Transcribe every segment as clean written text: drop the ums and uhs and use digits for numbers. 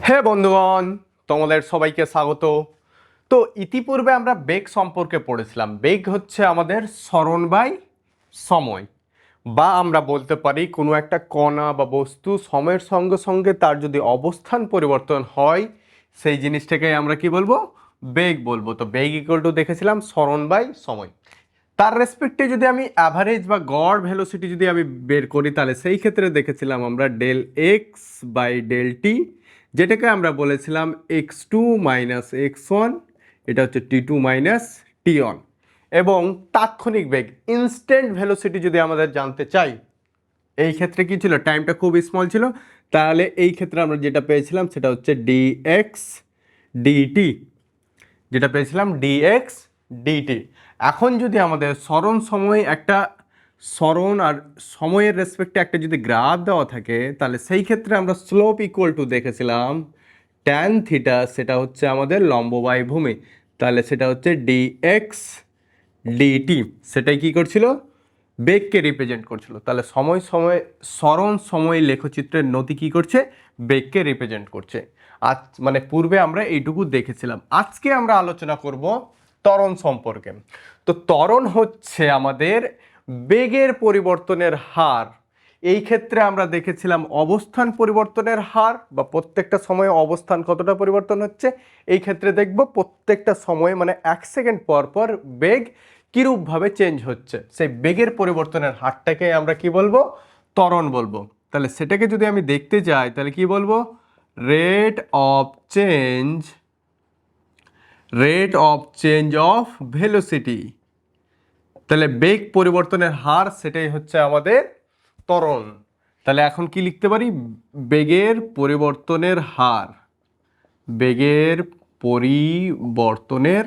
হে বন্ধুগণ, তোমাদের সবাইকে স্বাগত। তো ইতিপূর্বে আমরা বেগ সম্পর্কে পড়েছিলাম। বেগ হচ্ছে আমাদের সরণ বাই সময়, বা আমরা বলতে পারি কোনো একটা কণা বা বস্তু সময়ের সঙ্গে সঙ্গে তার যদি অবস্থান পরিবর্তন হয় সেই জিনিসটাকে আমরা কি বলবো? বেগ বলবো। তো বেগ ইকুয়াল টু দেখেছিলাম সরণ বাই সময়। তার রেসপেক্টে যদি আমি অ্যাভারেজ বা গড় ভেলোসিটি যদি আমি বের করি তাহলে সেই ক্ষেত্রে দেখেছিলাম আমরা del x by del t, যেটাকে আমরা বলেছিলাম x two minus x one, এটা হচ্ছে t two minus t one. এবং তাৎক্ষণিক বেগ ইনস্ট্যান্ট ভেলোসিটি যদি আমাদের জানতে চাই, এই ক্ষেত্রে কি ছিল, টাইমটা খুব স্মল ছিল, তাহলে এই ক্ষেত্রে আমরা যেটা পেয়েছিলাম সেটা হচ্ছে ডি এক্স ডিটি, যেটা পেয়েছিলাম ডিএক্স ডিটি। এখন যদি আমাদের স্মরণ সময় একটা স্মরণ আর সময়ের রেসপেক্টে একটা যদি গ্রাফ দেওয়া থাকে তাহলে সেই ক্ষেত্রে আমরা স্লোপ ইকুয়াল টু দেখেছিলাম ট্যান থিটা, সেটা হচ্ছে আমাদের লম্ব বাই ভূমি, তাহলে সেটা হচ্ছে ডিএক্স ডিটি, সেটাই কি করছিল, বেগকে রিপ্রেজেন্ট করছিল। তাহলে সময় সময় স্মরণ সময় লেখচিত্রের নতি কি করছে, বেগকে রিপ্রেজেন্ট করছে। আজ মানে পূর্বে আমরা এইটুকু দেখেছিলাম। আজকে আমরা আলোচনা করব ত্বরণ সম্পর্কে। তো ত্বরণ হচ্ছে আমাদের বেগের পরিবর্তনের হার। এই ক্ষেত্রে আমরা দেখেছিলাম অবস্থান পরিবর্তনের হার, বা প্রত্যেকটা সময়ে অবস্থান কতটা পরিবর্তন হচ্ছে। এই ক্ষেত্রে দেখব প্রত্যেকটা সময়ে মানে 1 সেকেন্ড পর পর বেগ কিরূপভাবে চেঞ্জ হচ্ছে, সেই বেগের পরিবর্তনের হারটাকে আমরা কি বলবো, ত্বরণ বলবো। তাহলে সেটাকে যদি আমি দেখতে যাই তাহলে কি বলবো, rate of change of velocity. তাহলে বেগ পরিবর্তনের হার সেটাই হচ্ছে আমাদের ত্বরণ। তাহলে এখন কি লিখতে পারি, বেগের পরিবর্তনের হার, বেগের পরিবর্তনের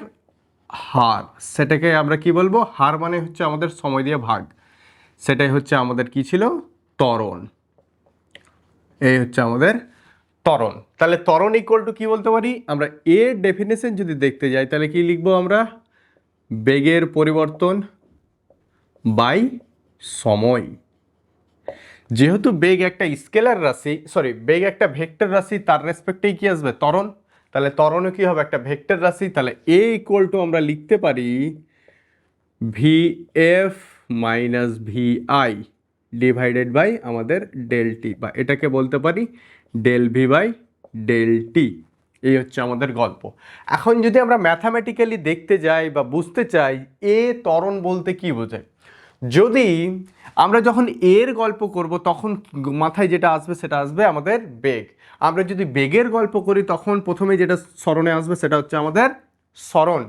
হার সেটাকে আমরা কি বলবো, হার মানে হচ্ছে আমাদের সময় দিয়ে ভাগ, সেটাই হচ্ছে আমাদের কি ছিল, ত্বরণ। এই হচ্ছে আমাদের ত্বরণ। তাহলে ত্বরণ ইকুয়াল টু কি বলতে পারি আমরা, এর ডেফিনেশন যদি দেখতে যাই তাহলে কি লিখবো আমরা, বেগের পরিবর্তন বাই সময়। যেহেতু বেগ একটা স্কেলার রাশি, বেগ একটা ভেক্টর রাশি, তার রেসপেক্টেই কি আসবে, ত্বরণ। তাহলে ত্বরণও কি হবে, একটা ভেক্টর রাশি। তাহলে এ ইকুয়াল টু আমরা লিখতে পারি v f minus v i divided by আমাদের ডেল টি, বা এটাকে বলতে পারি del v by del t. এই হচ্ছে আমাদের গল্প। এখন যদি আমরা ম্যাথামেটিক্যালি দেখতে যাই বা বুঝতে চাই এ ত্বরণ বলতে কি বোঝায়, যদি আমরা যখন এর গল্প করব তখন মাথায় যেটা আসবে সেটা আসবে আমাদের বেগ। আমরা যদি বেগের গল্প করি তখন প্রথমে যেটা স্মরণে আসবে সেটা হচ্ছে আমাদের স্মরণ।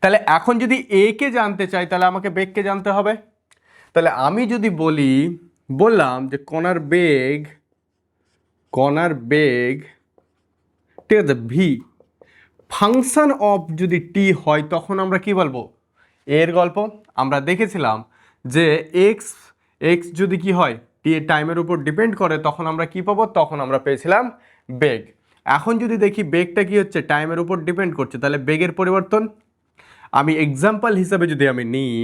তাহলে এখন যদি এ কে জানতে চাই তাহলে আমাকে বেগকে জানতে হবে। তাহলে আমি যদি বললাম যে কণার বেগ ঠিক আছে ভি, ফাংশন অফ যদি টি হয় তখন আমরা কি বলবো, এর গল্প। আমরা দেখেছিলাম যে এক্স এক্স যদি কি হয়, টি এর টাইমের উপর ডিপেন্ড করে, তখন আমরা কি পাবো, তখন আমরা পেয়েছিলাম বেগ। এখন যদি দেখি বেগটা কি হচ্ছে, টাইমের উপর ডিপেন্ড করছে, তাহলে বেগের পরিবর্তন আমি এক্সাম্পল হিসাবে যদি আমি নিই,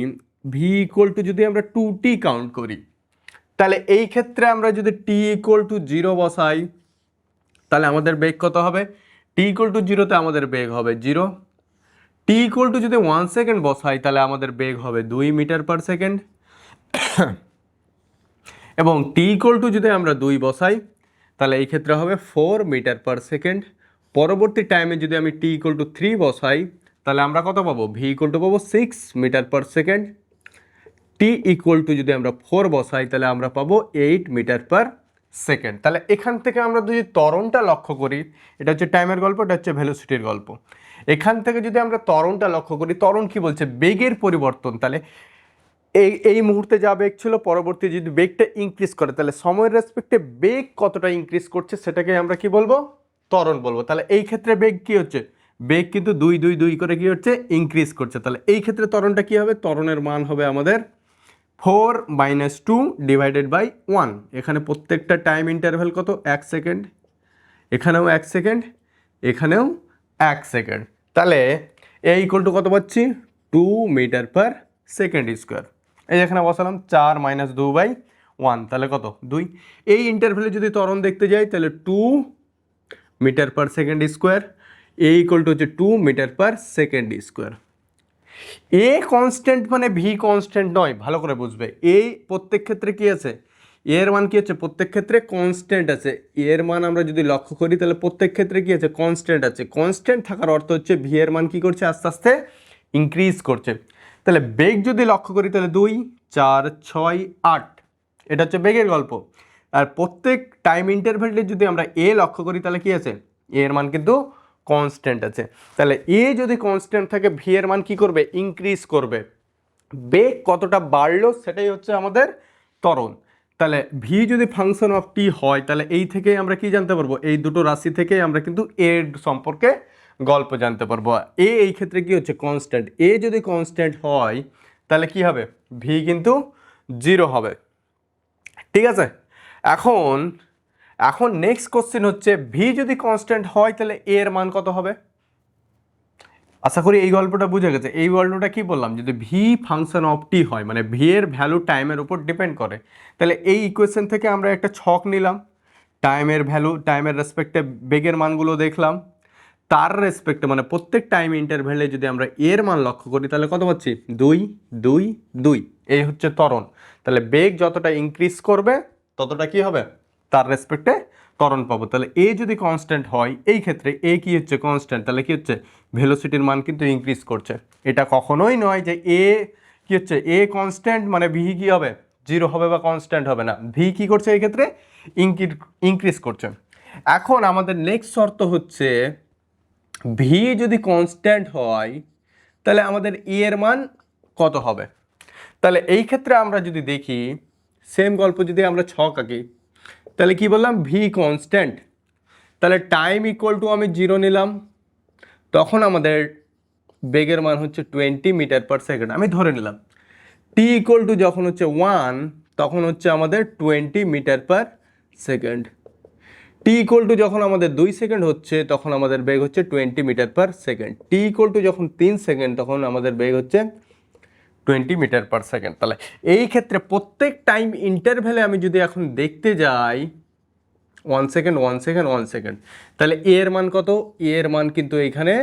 ভি ইকুয়াল টু যদি আমরা 2t কাউন্ট করি, তাহলে এই ক্ষেত্রে আমরা যদি টি ইকুয়াল টু 0 বসাই তাহলে আমাদের বেগ কত হবে, টি ইকুয়াল টু 0তে আমাদের বেগ হবে 0। টি ইকুয়াল টু যদি 1 সেকেন্ড বসাই তাহলে আমাদের বেগ হবে 2 মিটার পার সেকেন্ড। এবং টি ইকুয়াল টু যদি আমরা 2 বসাই তাহলে এই ক্ষেত্রে হবে 4 মিটার পার সেকেন্ড। পরবর্তী টাইমে যদি আমি টি ইকুয়াল টু 3 বসাই তাহলে আমরা কত পাবো, ভি ইকুয়াল টু পাবো 6 metre per second. T equal to যদি আমরা 4 বসাই তাহলে আমরা পাবো 8 মিটার পার সেকেন্ড। তাহলে এখান থেকে আমরা যদি ত্বরণটা লক্ষ্য করি, এটা হচ্ছে টাইমের গল্প, এটা হচ্ছে ভেলোসিটির গল্প। এখান থেকে যদি আমরা ত্বরণটা লক্ষ্য করি, ত্বরণ কি বলছে, বেগের পরিবর্তন। তাহলে এই মুহূর্তে যা বেগ ছিল, পরবর্তী যদি বেগটা ইনক্রিজ করে তাহলে সময়ের রেসপেক্টে বেগ কতটা ইনক্রিজ করছে সেটাকে আমরা কি বলবো, ত্বরণ বলবো। তাহলে এই ক্ষেত্রে বেগ কি হচ্ছে, বেগ কিন্তু 2 2 2 করে কি হচ্ছে, ইনক্রিজ করছে। তাহলে এই ক্ষেত্রে ত্বরণটা কি হবে, ত্বরণের মান হবে আমাদের 4 - 2 ডিভাইডেড বাই 1। এখানে প্রত্যেকটা টাইম ইন্টারভ্যাল কত, 1 সেকেন্ড, এখানেও 1 সেকেন্ড, এখানেও 1 সেকেন্ড। তাহলে এ ইকুয়াল টু কত পাচ্ছি, 2 মিটার পার সেকেন্ড স্কোয়ার। এই এখানে বসালাম 4 - 2/1, তাহলে কত 2। এই ইন্টারভ্যালে যদি ত্বরণ দেখতে যাই তাহলে 2 metre per second square, a equal to হচ্ছে 2 metre per second square. A constant মানে ভি কনস্ট্যান্ট নয়, ভালো করে বুঝবে। এই প্রত্যেক ক্ষেত্রে কি আছে, এর মান কি হচ্ছে, প্রত্যেক ক্ষেত্রে কনস্ট্যান্ট আছে। এর মান আমরা যদি লক্ষ্য করি তাহলে প্রত্যেক ক্ষেত্রে কি আছে, কনস্ট্যান্ট আছে। কনস্ট্যান্ট থাকার অর্থ হচ্ছে ভি এর মান কি করছে, আস্তে আস্তে ইনক্রিজ করছে। তাহলে বেগ যদি লক্ষ্য করি তাহলে 2 4 6 8, এটা হচ্ছে বেগের গল্প। আর প্রত্যেক টাইম ইন্টারভ্যালে যদি আমরা এ লক্ষ্য করি তাহলে কি আছে, এর মান কিন্তু কনস্ট্যান্ট আছে। তাহলে এ যদি কনস্ট্যান্ট থাকে ভি এর মান কি করবে, ইনক্রিজ করবে। বেগ কতটা বাড়লো সেটাই হচ্ছে আমাদের ত্বরণ। তাহলে ভি যদি ফাংশন অফ টি হয় তাহলে এই থেকেই আমরা কি জানতে পারবো, এই দুটো রাশি থেকেই আমরা কিন্তু এর সম্পর্কে গল্প জানতে পারবো। এ এই ক্ষেত্রে কি হচ্ছে, কনস্ট্যান্ট। এ যদি কনস্ট্যান্ট হয় তাহলে কি হবে, ভি কিন্তু 0 হবে। ঠিক আছে, এখন এখন নেক্সট কোশ্চেন হচ্ছে ভি যদি কনস্ট্যান্ট হয় তাহলে এর মান কত হবে। আশা করি এই গল্পটা বুঝে গেছে। এই গল্পটা কি বললাম, যদি ভি ফাংশন অফ টি হয় মানে ভি এর ভ্যালু টাইমের উপর ডিপেন্ড করে, তাহলে এই ইকুয়েশন থেকে আমরা একটা ছক নিলাম, টাইমের ভ্যালু, টাইমের রেসপেক্টে বেগের মানগুলো দেখলাম, তার রেসপেক্টে মানে প্রত্যেক টাইম ইন্টারভ্যালে যদি আমরা এর মান লক্ষ্য করি তাহলে কত পাচ্ছি, 2 2 2। এই হচ্ছে ত্বরণ। তাহলে বেগ যতটা ইনক্রিজ করবে ততটা কি হবে, তার রেসপেক্টে ত্বরণ পাবো। তাহলে এ যদি কনস্ট্যান্ট হয়, এই ক্ষেত্রে এ কি হচ্ছে, কনস্ট্যান্ট, তাহলে কি হচ্ছে, ভেলোসিটির মান কিন্তু ইনক্রিজ করছে। এটা কখনোই নয় যে এ কি হচ্ছে, এ কনস্ট্যান্ট মানে ভি কি হবে, 0 হবে বা কনস্ট্যান্ট হবে না। ভি কি করছে এই ক্ষেত্রে, ইনক্রিজ করছে। এখন আমাদের নেক্সট শর্ত হচ্ছে ভি যদি কনস্ট্যান্ট হয় তাহলে আমাদের ই এর মান কত হবে। তাহলে এই ক্ষেত্রে আমরা যদি দেখি, সেম গল্প যদি আমরা ছক আঁকি তাহলে কি বললাম, ভি কনস্ট্যান্ট, তাহলে টাইম ইকুয়াল টু আমি 0 নিলাম, তখন আমাদের বেগের মান হচ্ছে 20 মিটার পার সেকেন্ড আমি ধরে নিলাম। টি ইকুয়াল টু যখন হচ্ছে 1 তখন হচ্ছে আমাদের 20 metre per second. T equal to যখন আমাদের 2 সেকেন্ড হচ্ছে তখন আমাদের বেগ হচ্ছে 20 metre per second. T equal to যখন 3 সেকেন্ড তখন আমাদের বেগ হচ্ছে 20 মিটার পার সেকেন্ড। তাহলে এই ক্ষেত্রে প্রত্যেক টাইম ইন্টারভ্যালে আমি যদি এখন দেখতে যাই 1 সেকেন্ড 1 সেকেন্ড 1 সেকেন্ড, তাহলে এর মান কত, এর মান কিন্তু এখানে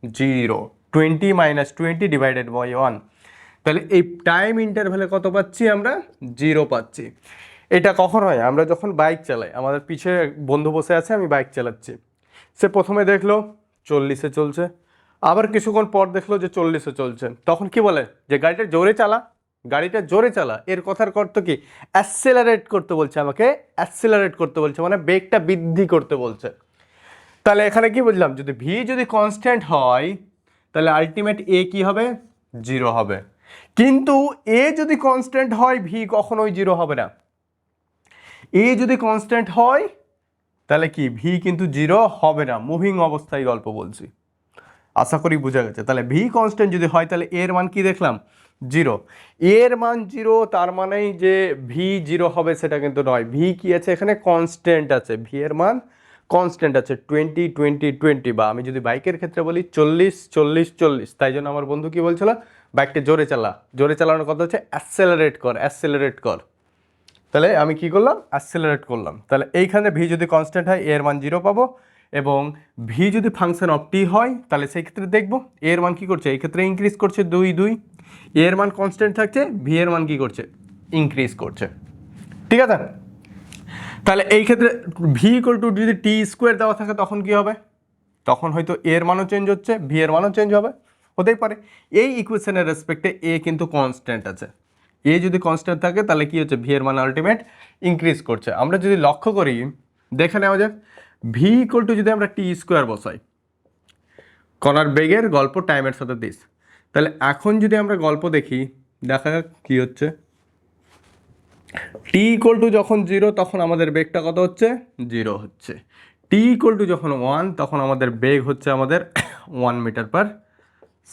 0, 20 মাইনাস 20 ডিভাইডেড বাই 1। তাহলে এই টাইম ইন্টারভ্যালে কত পাচ্ছি আমরা, 0 পাচ্ছি। এটা কখন হয়, আমরা যখন বাইক চালাই, আমাদের পিছে বন্ধু বসে আছে, আমি বাইক চালাচ্ছি, সে প্রথমে দেখলো 40-এ চলছে, আবার কিছুক্ষণ পর দেখলো যে 40-এ চলছে, তখন কি বলে যে গাড়িটা জোরে চালা, গাড়িটা জোরে চালা। এর কথার অর্থ কি, অ্যাসেলারেট করতে বলছে, আমাকে অ্যাসেলারেট করতে বলছে, মানে বেগটা বৃদ্ধি করতে বলছে। তাহলে এখানে কি বুঝলাম, যদি ভি যদি কনস্ট্যান্ট হয় তাহলে আলটিমেট এ কি হবে, 0 হবে। কিন্তু এ যদি কনস্ট্যান্ট হয় ভি কখনোই 0 হবে না। এ যদি কনস্ট্যান্ট হয় তাহলে কি, ভি কিন্তু 0 হবে না। মুভিং অবস্থায় গল্প বলছি, আশা করি বোঝা গেছে। তাহলে ভি কনস্ট্যান্ট যদি হয় তাহলে এর মান কি দেখলাম, 0। এর মান 0 তার মানেই যে ভি 0 হবে সেটা কিন্তু নয়। ভি কি আছে এখানে, কনস্ট্যান্ট আছে, ভি এর মান কনস্ট্যান্ট আছে 20 20 20, বা আমি যদি বাইকের ক্ষেত্রে বলি 40 40 40। তাই জন্য আমার বন্ধু কি বলছিল, বাইকটা জোরে চালা, জোরে চালানোর কথা হচ্ছে অ্যাসেলারেট কর, অ্যাসেলারেট কর। তাহলে আমি কি করলাম, অ্যাসেলারেট করলাম। তাহলে এইখানে ভি যদি কনস্ট্যান্ট হয় এর মান 0 পাবো, এবং ভি যদি ফাংশন অফ টি হয় তাহলে সেই ক্ষেত্রে দেখবো এর মান কি করছে, এই ক্ষেত্রে ইনক্রিজ করছে 2 2, এর মান কনস্ট্যান্ট থাকছে, ভি এর মান কি করছে, ইনক্রিজ করছে। ঠিক আছে, তাহলে এই ক্ষেত্রে ভি ইকুয়াল টু যদি টি স্কোয়ার দেওয়া থাকে তখন কি হবে, তখন হয়তো এর মানও চেঞ্জ হচ্ছে, ভি এর মানও চেঞ্জ হবে, হতেই পারে। এই ইকুয়েশনের রেসপেক্টে এ কিন্তু কনস্ট্যান্ট আছে। এ যদি কনস্ট্যান্ট থাকে তাহলে কি হচ্ছে, ভি এর মান আলটিমেট ইনক্রিজ করছে। আমরা যদি লক্ষ্য করি, দেখে নেওয়া যাক, ভি ইকুয়াল টু যদি আমরা টি স্কোয়ার বসাই, কণার বেগের গল্প টাইমের সাথে দিস, তাহলে এখন যদি আমরা গল্প দেখি, দেখা যাক কী হচ্ছে। টি ইকুয়াল টু যখন 0 তখন আমাদের বেগটা কত হচ্ছে, 0 হচ্ছে। টি ইকুয়াল টু যখন 1 তখন আমাদের বেগ হচ্ছে আমাদের 1 metre per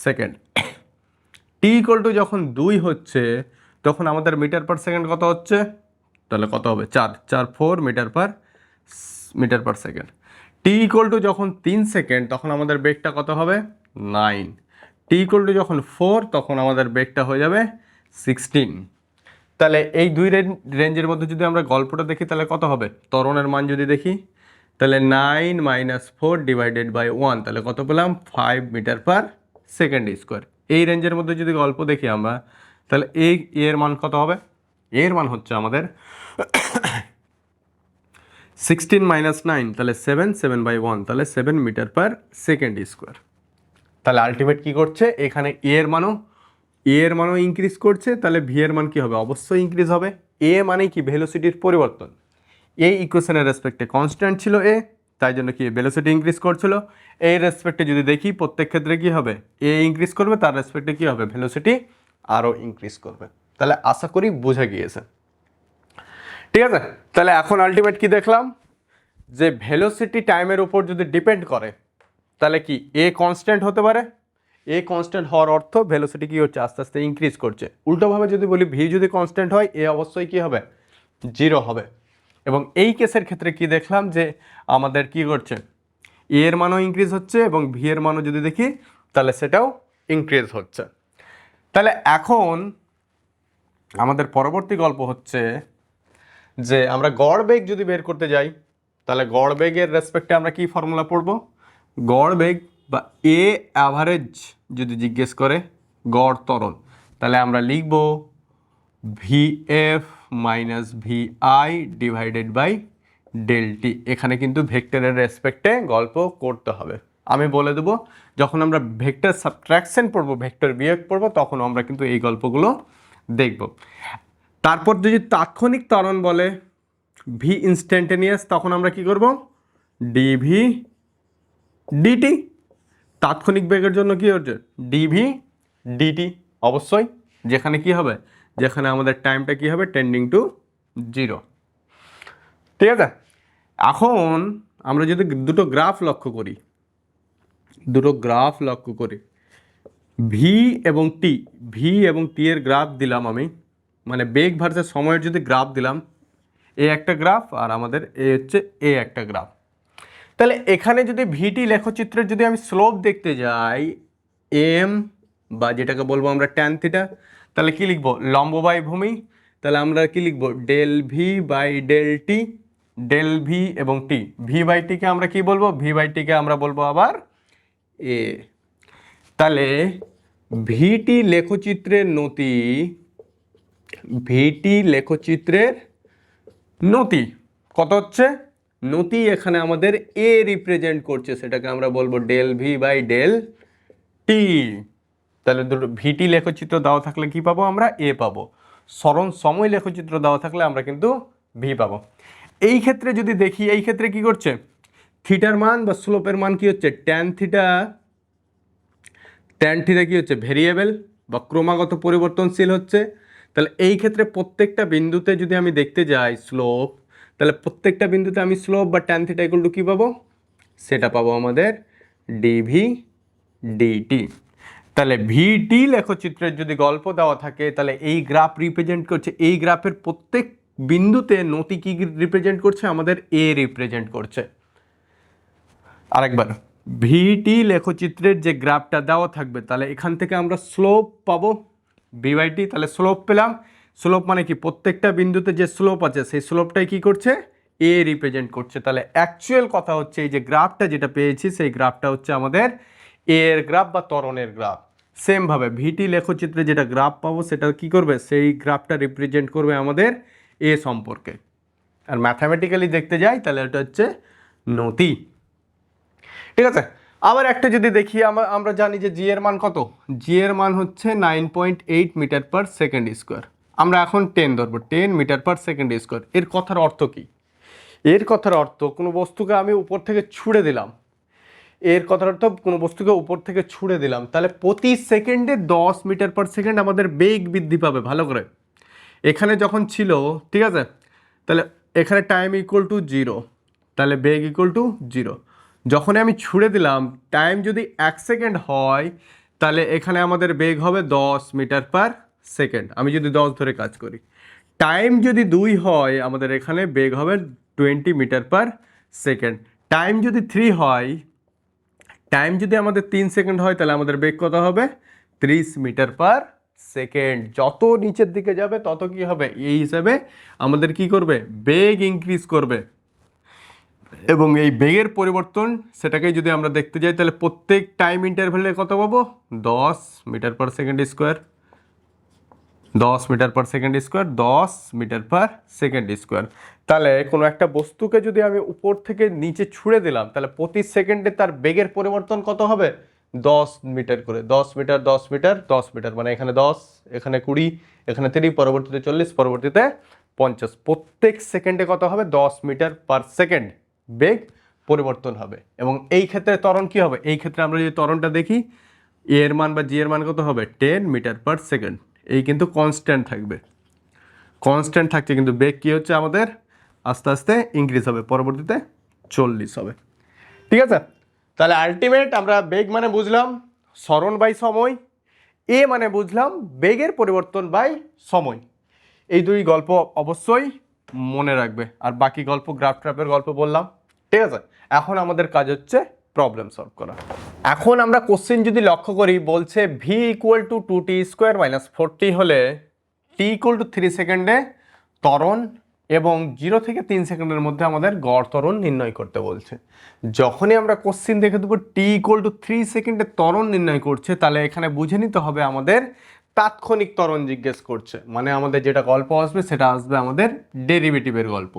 second. T equal to যখন 2 হচ্ছে তখন আমাদের মিটার পার সেকেন্ড কত হচ্ছে, তাহলে কত হবে, 4 metre per second. T equal to যখন 3 সেকেন্ড তখন আমাদের বেগটা কত হবে, 9। টি ইকুয়াল টু যখন 4 তখন আমাদের বেগটা হয়ে যাবে 16। তাহলে এই দুই রেঞ্জের মধ্যে যদি আমরা গল্পটা দেখি তাহলে কত হবে, ত্বরণের মান যদি দেখি তাহলে 9 - 4 / 1, তাহলে কত পেলাম 5 মিটার পার সেকেন্ড স্কোয়ার। এই রেঞ্জের মধ্যে যদি গল্প দেখি আমরা, তাহলে এর মান কত হবে? এর মান হচ্ছে আমাদের 16 - 9, তাহলে 7/1, তাহলে 7 মিটার পার সেকেন্ড স্কোয়ার। তাহলে আলটিমেট কি করছে এখানে এর মানও ইনক্রিজ করছে, তাহলে ভি এর মান কি হবে? অবশ্যই ইনক্রিজ হবে। এ মানে কি? ভেলোসিটির পরিবর্তন। এই ইকুয়েশনের রেসপেক্টে কনস্ট্যান্ট ছিল এ, তাই জন্য কি ভেলোসিটি ইনক্রিজ করছিল। এই রেসপেক্টে যদি দেখি প্রত্যেক ক্ষেত্রে কি হবে? এ ইনক্রিজ করবে, তার রেসপেক্টে কি হবে? ভেলোসিটি আরও ইনক্রিজ করবে। তাহলে আশা করি বোঝা গিয়েছে, ঠিক আছে? তাহলে এখন আলটিমেট কি দেখলাম, যে ভেলোসিটি টাইমের উপর যদি ডিপেন্ড করে তাহলে কি এ কনস্ট্যান্ট হতে পারে। এ কনস্ট্যান্ট হওয়ার অর্থ ভেলোসিটি কি হচ্ছে? আস্তে আস্তে ইনক্রিজ করছে। উল্টোভাবে যদি বলি ভি যদি কনস্ট্যান্ট হয়, এ অবশ্যই কি হবে? 0 হবে। এবং এই কেসের ক্ষেত্রে কি দেখলাম, যে আমাদের কি করছে, এ এর মানও ইনক্রিজ হচ্ছে এবং ভি এর মানও যদি দেখি তাহলে সেটাও ইনক্রিজ হচ্ছে। তাহলে এখন আমাদের পরবর্তী গল্প হচ্ছে যে আমরা গড় বেগ যদি বের করতে যাই, তাহলে গড় বেগের রেসপেক্টে আমরা কি ফর্মুলা পড়ব? গড় বেগ বা এ অ্যাভারেজ যদি জিজ্ঞেস করে গড় ত্বরণ, তাহলে আমরা লিখব VF - VI / ∆T। এখানে কিন্তু ভেক্টরের রেসপেক্টে গল্প করতে হবে। আমি বলে দেবো, যখন আমরা ভেক্টর সাবট্রাকশন পড়বো, ভেক্টর বিয়োগ পড়বো, তখন আমরা কিন্তু এই গল্পগুলো দেখব। তারপর যদি তাৎক্ষণিক ত্বরণ বলে ভি ইনস্ট্যান্টেনিয়াস, তখন আমরা কি করব? DV DT। তাৎক্ষণিক বেগের জন্য কি হচ্ছে? DV DT অবশ্যই, যেখানে কি হবে? যেখানে আমাদের টাইমটা কি হবে? টেন্ডিং টু 0, ঠিক আছে? এখন আমরা যদি দুটো গ্রাফ লক্ষ্য করি, ভি এবং টি এর গ্রাফ দিলাম আমি, মানে বেগ ভার্সেস সময়ের যদি গ্রাফ দিলাম, এ একটা গ্রাফ আর আমাদের এ একটা গ্রাফ। তাহলে এখানে যদি ভিটি লেখচিত্রের যদি আমি স্লোপ দেখতে যাই, এম বা যেটাকে বলবো আমরা ট্যান থিটা, তাহলে কি লিখবো? লম্ব বাই ভূমি। তাহলে আমরা কি লিখবো? ∆V/∆T, ∆V এবং টি। V/T-কে আমরা কি বলবো? V/T-কে আমরা বলবো আবার এ। তাহলে ভিটি লেখচিত্রের নতি কত হচ্ছে? নতি এখানে আমাদের এ রিপ্রেজেন্ট করছে, সেটাকে আমরা বলবো ∆V/∆T। তাহলে দুটো ভিটি লেখচিত্র দেওয়া থাকলে কি পাবো? আমরা এ পাবো। সরণ সময় লেখচিত্র দেওয়া থাকলে আমরা কিন্তু ভি পাবো। এই ক্ষেত্রে যদি দেখি, এই ক্ষেত্রে কি করছে? থিটার মান বা স্লোপের মান কি হচ্ছে? ট্যান থিটা কি হচ্ছে? ভেরিয়েবল বা ক্রমাগত পরিবর্তনশীল হচ্ছে। তাহলে এই ক্ষেত্রে প্রত্যেকটা বিন্দুতে যদি আমি দেখতে যাই স্লোপ, তাহলে প্রত্যেকটা বিন্দুতে আমি স্লোপ বা ট্যান থিটা ইকুয়াল টু কী পাবো? সেটা পাবো আমাদের ডিভি ডিটি। তাহলে ভিটি লেখচিত্রের যদি গল্প দেওয়া থাকে, তাহলে এই গ্রাফ রিপ্রেজেন্ট করছে, এই গ্রাফের প্রত্যেক বিন্দুতে নতি কি রিপ্রেজেন্ট করছে? আমাদের এ রিপ্রেজেন্ট করছে। আরেকবার, ভিটি লেখচিত্রের যে গ্রাফটা দেওয়া থাকবে, তাহলে এখান থেকে আমরা স্লোপ পাবো VT। তাহলে স্লোপ পেলাম। স্লোপ মানে কি? প্রত্যেকটা বিন্দুতে যে স্লোপ আছে সেই স্লোপটাই কি করছে? এ রিপ্রেজেন্ট করছে। তাহলে অ্যাকচুয়াল কথা হচ্ছে, এই যে গ্রাফটা যেটা পেয়েছি সেই গ্রাফটা হচ্ছে আমাদের এর গ্রাফ বা ত্বরণের গ্রাফ। সেমভাবে ভিটি লেখচিত্রে যেটা গ্রাফ পাবো সেটা কি করবে? সেই গ্রাফটা রিপ্রেজেন্ট করবে আমাদের এ সম্পর্কে। আর ম্যাথামেটিক্যালি দেখতে যাই তাহলে এটা হচ্ছে নতি, ঠিক আছে? আবার একটা যদি দেখি, আমরা জানি যে জি এর মান কত? জি এর মান হচ্ছে 9.8 মিটার পার সেকেন্ড স্কোয়ার। আমরা এখন 10 ধরবো, 10 মিটার পার সেকেন্ড স্কোয়ার। এর কথার অর্থ কি? এর কথার অর্থ কোনো বস্তুকে আমি উপর থেকে ছুঁড়ে দিলাম, তাহলে প্রতি সেকেন্ডে 10 মিটার পার সেকেন্ড আমাদের বেগ বৃদ্ধি পাবে। ভালো করে, এখানে যখন ছিল, ঠিক আছে, তাহলে এখানে টাইম ইকুয়াল টু 0, তাহলে বেগ ইকুয়াল টু 0। যখনই আমি ছুঁড়ে দিলাম, টাইম যদি 1 সেকেন্ড হয়, তাহলে এখানে আমাদের বেগ হবে 10 মিটার পার সেকেন্ড। আমি যদি 10 ধরে কাজ করি, টাইম যদি 2 হয়, আমাদের এখানে বেগ হবে 20 মিটার পার সেকেন্ড। টাইম যদি 3 হয়, টাইম যদি আমাদের 3 সেকেন্ড হয়, তাহলে আমাদের বেগ কত হবে? 30 মিটার পার সেকেন্ড। যত নিচের দিকে যাবে তত কি হবে? এই হিসাবে আমাদের কি করবে? বেগ ইনক্রিজ করবে। এবং এই বেগের পরিবর্তন সেটাকেই যদি আমরা দেখতে যাই তাহলে প্রত্যেক টাইম ইন্টারভ্যালে কত পাবো 10 metre per second square 10 metre per second square 10 metre per second square. তাহলে কোনো একটা বস্তুকে যদি আমি উপর থেকে নিচে ছুঁড়ে দিলাম তাহলে প্রতি সেকেন্ডে তার বেগের পরিবর্তন কত হবে 10 মিটার করে 10 মিটার 10 মিটার 10 মিটার, মানে এখানে 10, এখানে 20, এখানে 30, পরবর্তীতে 40, পরবর্তীতে 50। প্রত্যেক সেকেন্ডে কত হবে 10 মিটার/সেকেন্ড বেগ পরিবর্তন হবে। এবং এই ক্ষেত্রে ত্বরণ কি হবে, এই ক্ষেত্রে আমরা যদি ত্বরণটা দেখি এ এর মান বা জি এর মান কত হবে 10 মিটার/সেকেন্ড। এই কিন্তু কনস্ট্যান্ট থাকবে, কনস্ট্যান্ট থাকছে, কিন্তু বেগ কি হচ্ছে আমাদের আস্তে আস্তে ইনক্রিজ হবে, পরবর্তীতে 40 হবে। ঠিক আছে, তাহলে আলটিমেট আমরা বেগ মানে বুঝলাম সরণ বাই সময়, এ মানে বুঝলাম বেগের পরিবর্তন বাই সময়। এই দুই গল্প অবশ্যই মনে রাখবে, আর বাকি গল্প গ্রাফ ট্রাফের গল্প বললাম। ঠিক আছে, এখন আমাদের কাজ হচ্ছে প্রবলেম সলভ করা। এখন আমরা কোশ্চেন যদি লক্ষ্য করি বলছে ভি ইকুয়াল টু 2t² - 40 হলে টি ইকুয়াল টু 3 সেকেন্ডে ত্বরণ এবং 0 থেকে 3 সেকেন্ডের মধ্যে আমাদের গড় ত্বরণ নির্ণয় করতে বলছে। যখনই আমরা কোশ্চেন দেখে দেবো টি ইকুয়াল টু 3 সেকেন্ডে ত্বরণ নির্ণয় করছে, তাহলে এখানে বুঝে নিতে হবে আমাদের তাৎক্ষণিক ত্বরণ জিজ্ঞেস করছে, মানে আমাদের যেটা গল্প আসবে সেটা আসবে আমাদের ডেরিভেটিভের গল্প।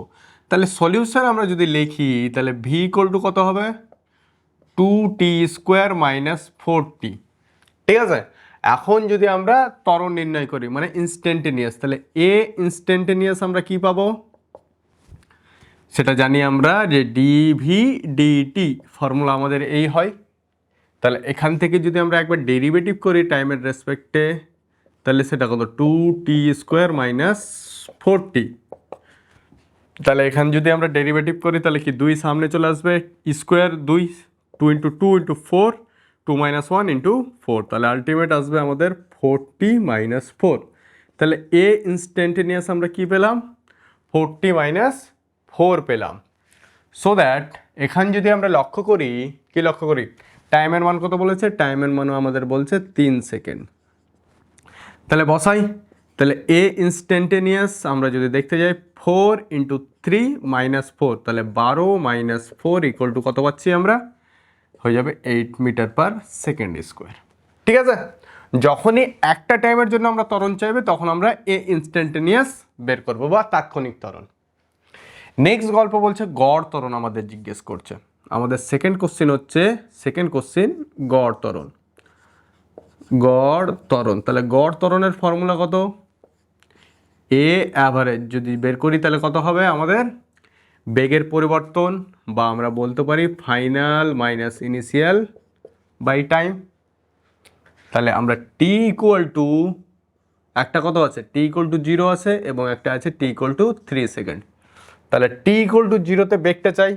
তাহলে সলিউশন আমরা যদি লিখি তাহলে ভি ইকুয়াল টু কত হবে 2t² - 4t। ঠিক আছে, এখন যদি আমরা ত্বরণ নির্ণয় করি মানে ইনস্ট্যান্টেনিয়াস, তাহলে এ ইনস্ট্যান্টেনিয়াস আমরা কি পাবো সেটা জানি আমরা যে ডিভি ডিটি ফর্মুলা আমাদের এই হয়। তাহলে এখান থেকে যদি আমরা একবার ডেরিভেটিভ করি টাইমের রেসপেক্টে তাহলে সেটা কত 2t² - 4t। তাহলে এখানে যদি আমরা ডেরিভেটিভ করি তাহলে কি 2 সামনে চলে আসবে, স্কোয়ার 2, 2 × 2 × 4, 2 - 1 × 4, তাহলে আলটিমেট আসবে আমাদের 40 - 4। তাহলে এ ইনস্ট্যান্টেনিয়াস আমরা কি পেলাম 40 - 4 পেলাম। সো দ্যাট এখানে যদি আমরা লক্ষ্য করি, কি লক্ষ্য করি টাইমের মান কত বলেছে, টাইমের মানও আমাদের বলছে 3 সেকেন্ড। তাহলে বসাই, তাহলে এ ইনস্ট্যান্টেনিয়াস আমরা যদি দেখতে যাই 4 × 3 - 4, তাহলে 12 - 4 ইকুয়াল টু কত পাচ্ছি আমরা, হয়ে যাবে 8 মিটার/সেকেন্ড স্কোয়ার। ঠিক আছে, যখনই একটা টাইমের জন্য আমরা ত্বরণ চাইবে তখন আমরা এ ইনস্ট্যান্টেনিয়াস বের করব বা তাৎক্ষণিক ত্বরণ। নেক্সট গল্প বলছে গড় ত্বরণ আমাদের জিজ্ঞেস করছে। আমাদের সেকেন্ড কোশ্চেন হচ্ছে গড় ত্বরণ। গড় ত্বরণ, তাহলে গড় ত্বরণের ফর্মুলা কত, এ অ্যাভারেজ যদি বের করি তাহলে কত হবে আমাদের বেগের পরিবর্তন, বা আমরা বলতে পারি final minus initial by time. তাহলে আমরা টি ইকুয়াল টু একটা কত আছে টি ইকুয়াল টু 0 আছে এবং একটা আছে টি ইকুয়াল টু 3 সেকেন্ড। তাহলে টি ইকুয়াল টু 0-তে বেগটা চাই,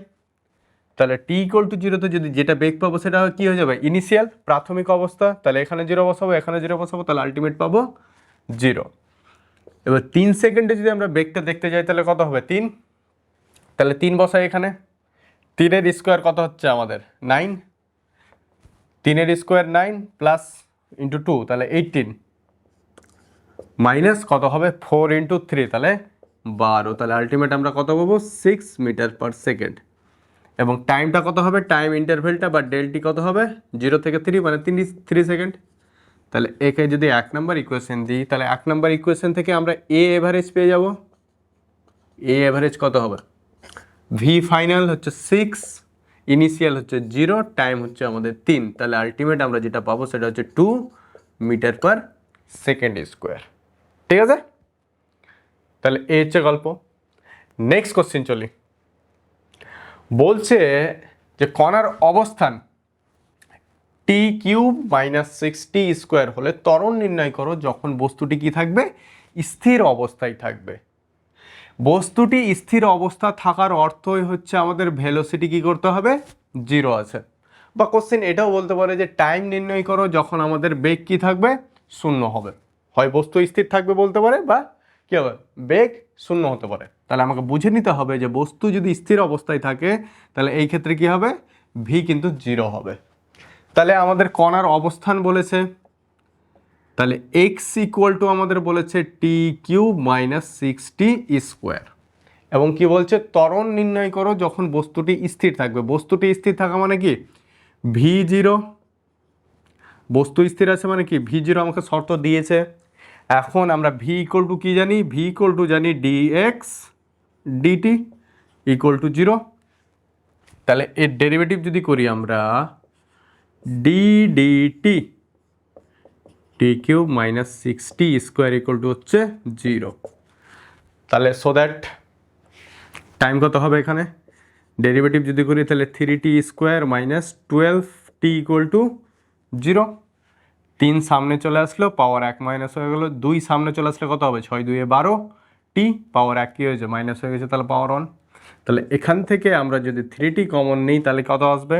তাহলে টি ইকুয়াল টু 0-তে যদি যেটা বেগ পাবো সেটা কি হয়ে যাবে ইনিশিয়াল প্রাথমিক অবস্থা, তাহলে এখানে 0 বসাবো এখানে 0 বসাবো, তাহলে আলটিমেট পাবো 0। এবার 3 সেকেন্ডে যদি আমরা বেগটা দেখতে যাই তাহলে কত হবে 3, তাহলে 3 বসাই এখানে, 3-এর স্কোয়ার কত হচ্ছে আমাদের 9, 3-এর স্কোয়ার 9 প্লাস ইন্টু 2 তাহলে 18 মাইনাস কত হবে 4 × 3 তাহলে 12, তাহলে আলটিমেট আমরা কত পাবো 6 মিটার/সেকেন্ড। এবং টাইমটা কত হবে, টাইম ইন্টারভেলটা বা ডেলটি কত হবে 0 থেকে 3 মানে 3 সেকেন্ড। তাহলে একে যদি 1 নম্বর ইকুয়েশন দিই তাহলে 1 নম্বর ইকুয়েশন থেকে আমরা এ এভারেজ পেয়ে যাব। এ এভারেজ কত হবে, ভি ফাইনাল হচ্ছে 6, ইনিশিয়াল হচ্ছে 0, টাইম হচ্ছে আমাদের 3, তাহলে আলটিমেট আমরা যেটা পাবো সেটা হচ্ছে 2 মিটার/সেকেন্ড স্কোয়ার। ঠিক আছে, তাহলে এ হচ্ছে গল্প। নেক্সট কোশ্চেন চলি, বলছে যে কণার অবস্থান t³ - 6t² হলে ত্বরণ নির্ণয় করো যখন বস্তুটি কি থাকবে স্থির অবস্থায় থাকবে। বস্তুটি স্থির অবস্থা থাকার অর্থই হচ্ছে আমাদের ভেলোসিটি কি করতে হবে 0 আছে। বা কোশ্চেন এটাও বলতে পারে যে টাইম নির্ণয় করো যখন আমাদের বেগ কি থাকবে 0 হবে, হয় বস্তু স্থির থাকবে বলতে পারে বা কি হবে বেগ 0 হতে পারে। তাহলে আমাকে বুঝে নিতে হবে যে বস্তু যদি স্থির অবস্থায় থাকে তাহলে এই ক্ষেত্রে কি হবে ভি কিন্তু 0 হবে। তাহলে আমাদের কণার অবস্থান বলেছে, তাহলে x ইকুয়াল টু আমাদের বলেছে t³ - 6t²। এবং কি বলছে ত্বরণ নির্ণয় করো যখন বস্তুটি স্থির থাকবে। বস্তুটি স্থির থাকা মানে কি V0, বস্তু স্থির আছে মানে কি V0 আমাকে শর্ত দিয়েছে। এখন আমরা V ইকুয়াল টু কী জানি, V ইকুয়াল টু জানি dx dt ইকুয়াল টু 0। তাহলে এর ডেরিভেটিভ যদি করি আমরা d dt t cube minus 6t square equal to হচ্ছে 0। তাহলে সো দ্যাট টাইম কত হবে এখানে ডেরিভেটিভ যদি করি তাহলে 3t square minus 12t equal to 0। 3 সামনে চলে আসলো, পাওয়ার 1 মাইনাস হয়ে গেলো। 2 সামনে চলে আসলে কত হবে 6 2 12, টি পাওয়ার 1 কী হয়েছে মাইনাস হয়ে গেছে, তাহলে পাওয়ার 1। তাহলে এখান থেকে আমরা যদি 3t কমন নিই তাহলে কত আসবে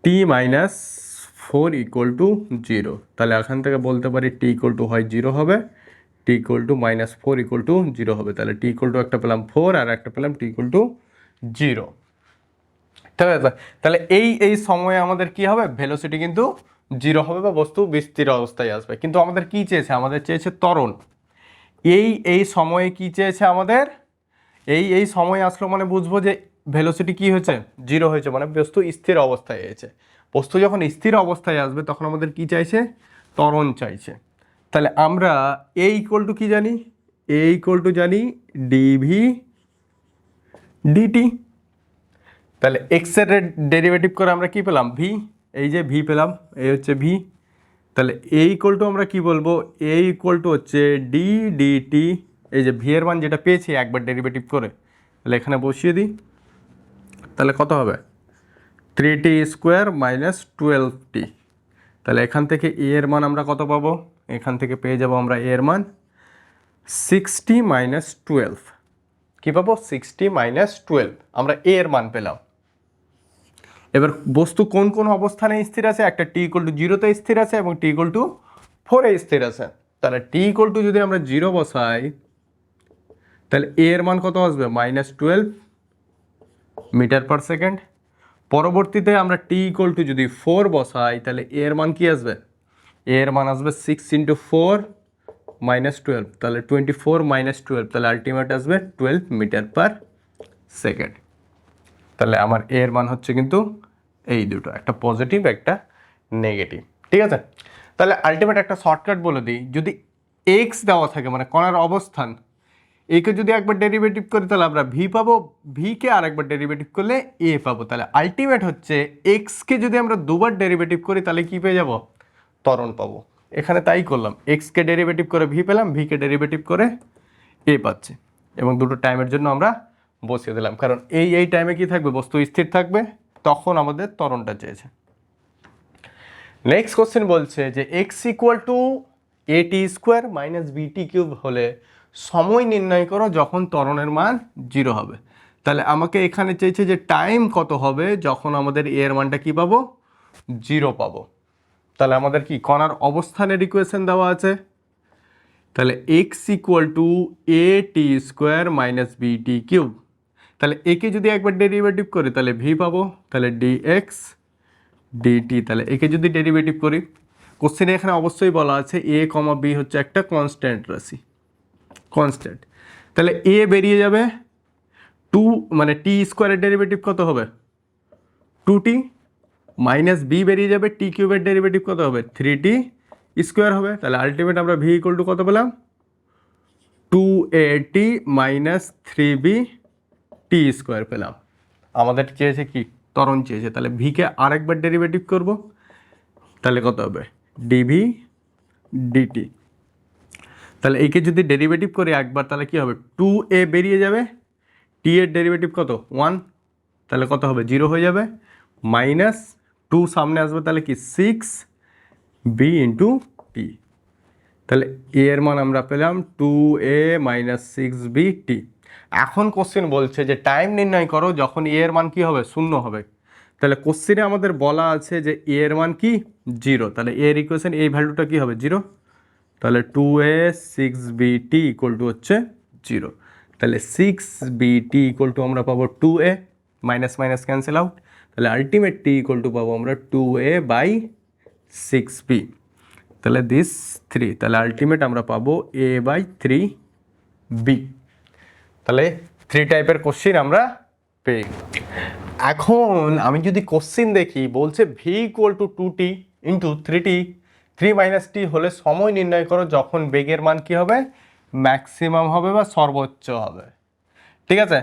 t মাইনাস 4 ইকুয়াল টু 0। তাহলে এখান থেকে বলতে পারি t ইকুয়াল টু হয় 0 হবে, t equal to minus 4 equal to 0 হবে। তাহলে t ইকুয়াল টু একটা পেলাম 4 আর একটা পেলাম t ইকুয়াল টু 0। ঠিক আছে, তাহলে এই সময়ে আমাদের কি হবে ভেলোসিটি কিন্তু 0 হবে বা বস্তু স্থির অবস্থায় আসবে। কিন্তু আমাদের কি চেয়েছে, আমাদের চেয়েছে ত্বরণ। এই সময়ে কি চেয়েছে আমাদের, এই সময় আসলো মানে বুঝবো যে ভেলোসিটি কি হয়েছে 0 হয়েছে, মানে বস্তু স্থির অবস্থায় এসেছে। বস্তু যখন স্থির অবস্থায় আসবে তখন আমাদের কি চাইছে ত্বরণ চাইছে। তাহলে আমরা এ ইকুয়াল টু কি জানি, এ ইকুয়াল টু জানি ডিভি ডিটি। তাহলে এক্স এর ডেরিভেটিভ করে আমরা কি পেলাম ভি, এই যে ভি পেলাম, এই হচ্ছে ভি। তাহলে এ ইকুয়াল টু আমরা কি বলবো, এ ইকুয়াল টু হচ্ছে ডি ডিটি, এই যে ভি এর মান যেটা পেয়েছি একবার ডেরিভেটিভ করে, তাহলে এখানে বসিয়ে দিই। তাহলে কত হবে 3t স্কোয়ার মাইনাস 12t। তাহলে এখান থেকে এ এর মান আমরা কত পাবো, এখান থেকে পেয়ে যাব আমরা এ এর মান 60 মাইনাস 12। কী পাবো 60 মাইনাস 12, আমরা এ এর মান পেলাম। এবার বস্তু কোন কোন অবস্থানে স্থির আছে, একটা টি ইকুয়াল টু 0-তে স্থির আছে এবং টি ইকুয়াল টু 4-এ স্থির আছে। তাহলে টি ইকুয়াল টু যদি আমরা 0 বসাই তাহলে এ এর মান কত আসবে মাইনাস 12 মিটার পার সেকেন্ড। পরবর্তীতে আমরা টি ইকুয়াল টু যদি 4 বসাই তাহলে এ এর মান কি আসবে, এ এর মান আসবে 6 ইন্টু 4 মাইনাস 12, তাহলে 24 মাইনাস 12, তাহলে আলটিমেট আসবে 12 মিটার পার সেকেন্ড। তাহলে আমার এ এর মান হচ্ছে কিন্তু এই দুটো, একটা পজিটিভ একটা নেগেটিভ। ঠিক আছে, তাহলে আলটিমেট একটা শর্টকাট বলে দিই, যদি এক্স দেওয়া থাকে মানে কণার অবস্থান, একে যদি একবার ডেরিভেটিভ করি তাহলে আমরা ভি পাবো, ভিকে আরেকবার ডেরিভেটিভ করলে এ পাবো। তাহলে আলটিমেট হচ্ছে এক্সকে যদি আমরা দুবার ডেরিভেটিভ করি তাহলে কি পেয়ে যাব ত্বরণ পাবো। এখানে তাই করলাম, এক্সকে ডেরিভেটিভ করে ভি পেলাম, ভিকে ডেরিভেটিভ করে এ পাচ্ছে, এবং দুটো টাইমের জন্য আমরা বসিয়ে দিলাম, কারণ এই টাইমে কি থাকবে বস্তু স্থির থাকবে, তখন আমাদের ত্বরণটা চেয়েছে। নেক্সট কোশ্চেন বলছে যে এক্স ইকুয়াল টু এটি স্কোয়ার মাইনাস বিটি কিউব হলে সময় নির্ণয় করো যখন ত্বরণের মান 0 হবে। তাহলে আমাকে এখানে চেয়েছে যে টাইম কত হবে যখন আমাদের এর মানটা কি পাবো 0 পাবো। তাহলে আমাদের কি কণার অবস্থানের ইকুয়েশন দেওয়া আছে, তাহলে x equal to A T square minus বিটি কিউব। তাহলে একে যদি একবার ডেরিভেটিভ করি তাহলে ভি পাবো, তাহলে ডিএক্স ডিটি। তাহলে একে যদি ডেরিভেটিভ করি, কোশ্চেনে এখানে অবশ্যই বলা আছে এ কমা বি হচ্ছে একটা কনস্ট্যান্ট রাশি, কনস্ট্যান্ট। তাহলে এ বেরিয়ে যাবে 2, মানে টি স্কোয়ারের ডেরিভেটিভ কত হবে 2t, মাইনাস বি বেরিয়ে যাবে টি কিউবের ডেরিভেটিভ কত হবে 3t স্কোয়ার হবে। তাহলে আলটিমেট আমরা ভি ইকুয়াল টু কত পেলাম 2at মাইনাস 3b টি স্কোয়ার পেলাম। আমাদের চেয়েছে কি ত্বরণ চেয়েছে, তাহলে ভিকে আরেকবার ডেরিভেটিভ করব, তাহলে কত হবে ডিভি ডিটি। তাহলে একে যদি ডেরিভেটিভ করি একবার তাহলে কি হবে 2a বেরিয়ে যাবে, টি এর ডেরিভেটিভ কত 1, তাহলে কত হবে 0 হয়ে যাবে, মাইনাস 2 সামনে আসবে তাহলে কি 6b ইন্টু টি। তাহলে এ এর মান আমরা পেলাম 2a মাইনাস 6b টি। এখন কোশ্চেন বলছে যে টাইম নির্ণয় করো যখন এ এর মান কি হবে 0 হবে। তাহলে কোশ্চেনে আমাদের বলা আছে যে এ এর মান কি 0, তাহলে এর ইকুয়েশন এই ভ্যালুটা কি হবে 0। তাহলে 2a 6bt ইকুয়াল টু হচ্ছে 0। তাহলে 6bt ইকুয়াল টু আমরা পাবো 2a, minus minus cancel out, তাহলে আলটিমেট টি ইকুয়াল টু পাবো আমরা 2a বাই 6b। তাহলে দিস 3, তাহলে আলটিমেট আমরা পাবো a বাই 3b। তাহলে 3 টাইপের কোশ্চিন আমরা পেয়ে গেলাম। এখন আমি যদি কোশ্চিন দেখি, বলছে V equal to 2t into 3t 3 - t হলে সময় নির্ণয় করো যখন বেগের মান কি হবে, ম্যাক্সিমাম হবে বা সর্বোচ্চ হবে। ঠিক আছে,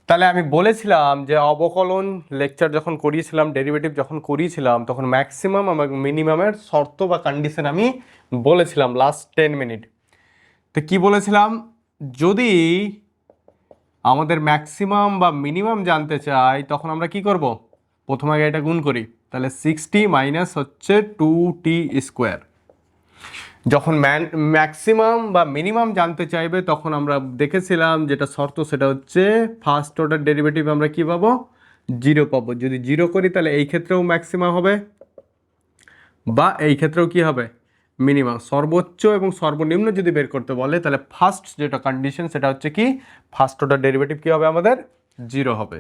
তাহলে আমি বলেছিলাম যে অবকলন লেকচার যখন করিয়েছিলাম, ডেরিভেটিভ যখন করিয়েছিলাম, তখন ম্যাক্সিমাম এবং মিনিমামের শর্ত বা কন্ডিশন আমি বলেছিলাম লাস্ট 10 মিনিট। তো কি বলেছিলাম, যদি আমাদের ম্যাক্সিমাম বা মিনিমাম জানতে চাই তখন আমরা কি করব, প্রথমে আগে এটা গুণ করি, তাহলে 60 মাইনাস হচ্ছে 2t²। যখন ম্যাক্সিমাম বা মিনিমাম জানতে চাইবে তখন আমরা দেখেছিলাম যেটা শর্ত, সেটা হচ্ছে ফার্স্ট অর্ডার ডেরিভেটিভ আমরা কি পাবো, 0 পাবো। যদি 0 করি তাহলে এই ক্ষেত্রেও ম্যাক্সিমাম হবে বা এই ক্ষেত্রেও কি হবে, মিনিমাম। সর্বোচ্চ এবং সর্বনিম্ন যদি বের করতে বলে তাহলে ফার্স্ট যেটা কন্ডিশন সেটা হচ্ছে কি, ফার্স্ট অর্ডার ডেরিভেটিভ কী হবে আমাদের, 0 হবে।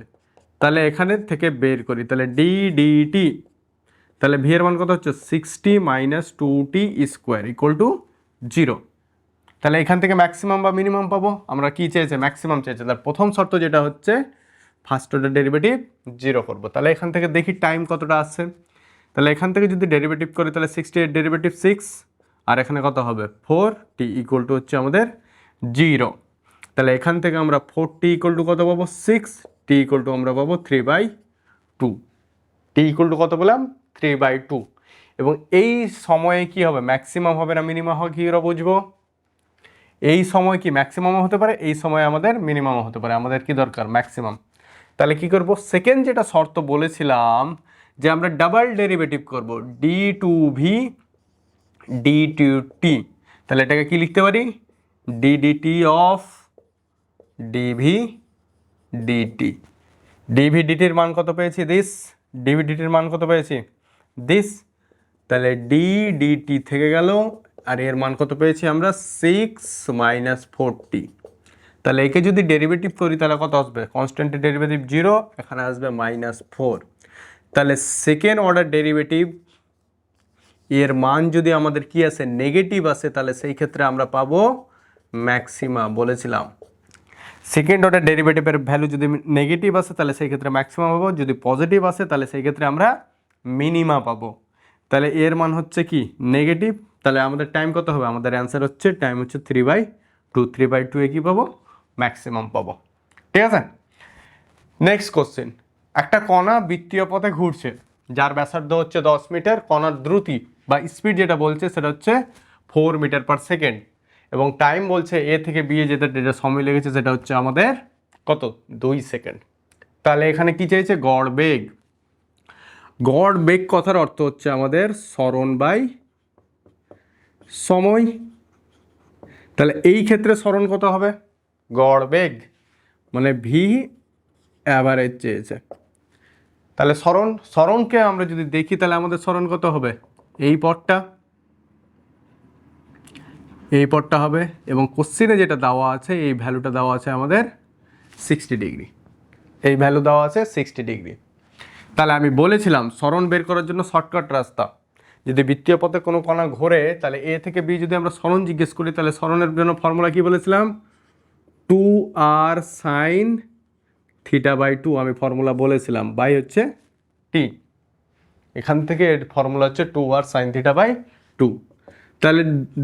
তাহলে এখানে থেকে বের করি, তাহলে ডি ডিটি, তাহলে ভি এর মান কত হচ্ছে 60 মাইনাস 2t² ইকুয়াল টু 0। তাহলে এখান থেকে ম্যাক্সিমাম বা মিনিমাম পাবো, আমরা কি চেয়েছে, ম্যাক্সিমাম চেয়েছে। তার প্রথম শর্ত যেটা হচ্ছে ফার্স্ট অর্ডার ডেরিভেটিভ 0 করবো। তাহলে এখান থেকে দেখি টাইম কতটা আসছে, তাহলে এখান থেকে যদি ডেরিভেটিভ করি তাহলে 60 এর ডেরিভেটিভ 6, আর এখানে কত হবে 4t ইকুয়াল টু হচ্ছে আমাদের 0। তাহলে এখান থেকে আমরা 4t ইকুয়াল টু কত পাবো, 6t ইকুয়াল টু আমরা পাবো 3/2। t ইকুয়াল টু কত বললাম, 3/2। এবং এই সময়ে কি হবে, ম্যাক্সিমাম হবে না মিনিমাম হবে, কি করে বুঝবো, এই সময় কি ম্যাক্সিমামও হতে পারে, এই সময় আমাদের মিনিমামও হতে পারে, আমাদের কি দরকার, ম্যাক্সিমাম। তাহলে কি করব, সেকেন্ড যেটা শর্ত বলেছিলাম যে আমরা ডাবল ডেরিভেটিভ করব, d2v d2t। তাহলে এটাকে কি লিখতে পারি, ddt of dv dt। dv dt এর মান কত পেয়েছি, দিস। dv dt এর মান কত পেয়েছি, দিস। তাহলে d dt থেকে গেল, আর এর মান কত পেয়েছি আমরা, 6 মাইনাস 4t। তাহলে একে যদি ডেরিভেটিভ করি তাহলে কত আসবে, কনস্ট্যান্টের ডেরিভেটিভ 0, এখানে আসবে -4। তাহলে সেকেন্ড অর্ডার ডেরিভেটিভ এর মান যদি আমাদের কি আসে, নেগেটিভ আসে, তাহলে সেই ক্ষেত্রে আমরা পাবো ম্যাক্সিমা। বলেছিলাম সেকেন্ড অর্ডার ডেরিভেটিভের ভ্যালু যদি নেগেটিভ আসে তাহলে সেই ক্ষেত্রে ম্যাক্সিমাম পাবো, যদি পজিটিভ আসে তাহলে সেই ক্ষেত্রে আমরা মিনিমা পাবো। তাহলে এর মান হচ্ছে কি, নেগেটিভ। তাহলে আমাদের টাইম কত হবে, আমাদের অ্যান্সার হচ্ছে টাইম হচ্ছে 3/2। 3/2 এ কী পাবো, ম্যাক্সিমাম পাবো। ঠিক আছে, নেক্সট কোশ্চেন। একটা কণা বৃত্তীয় পথে ঘুরছে, যার ব্যাসার্ধ হচ্ছে 10 মিটার। কণার দ্রুতি বা স্পিড যেটা বলছে সেটা হচ্ছে 4 মিটার পার সেকেন্ড, এবং টাইম বলছে এ থেকে বি এ যেটা সময় লেগেছে সেটা হচ্ছে আমাদের কত, 2 সেকেন্ড। তাহলে এখানে কি চেয়েছে, গড় বেগ। গড় বেগ কথার অর্থ হচ্ছে আমাদের সরণ বাই সময়। তাহলে এই ক্ষেত্রে সরণ কত হবে, গড় বেগ মানে ভি অ্যাভারেজ চেয়েছে। তাহলে সরণকে আমরা যদি দেখি তাহলে আমাদের সরণ কত হবে, এই পথটা হবে, এবং কোশ্চিনে যেটা দেওয়া আছে এই ভ্যালুটা দেওয়া আছে আমাদের 60 ডিগ্রি, এই ভ্যালু দেওয়া আছে 60 ডিগ্রি। তাহলে আমি বলেছিলাম সরণ বের করার জন্য শর্টকাট রাস্তা, যদি বৃত্তীয় পথে কোনো কণা ঘোরে তাহলে এ থেকে বি যদি আমরা সরণ জিজ্ঞেস করি তাহলে সরণের জন্য ফর্মুলা কি বলেছিলাম, 2r sin θ/2 আমি ফর্মুলা বলেছিলাম, বাই হচ্ছে টি। এখান থেকে ফর্মুলা হচ্ছে 2r sin θ/2। তাহলে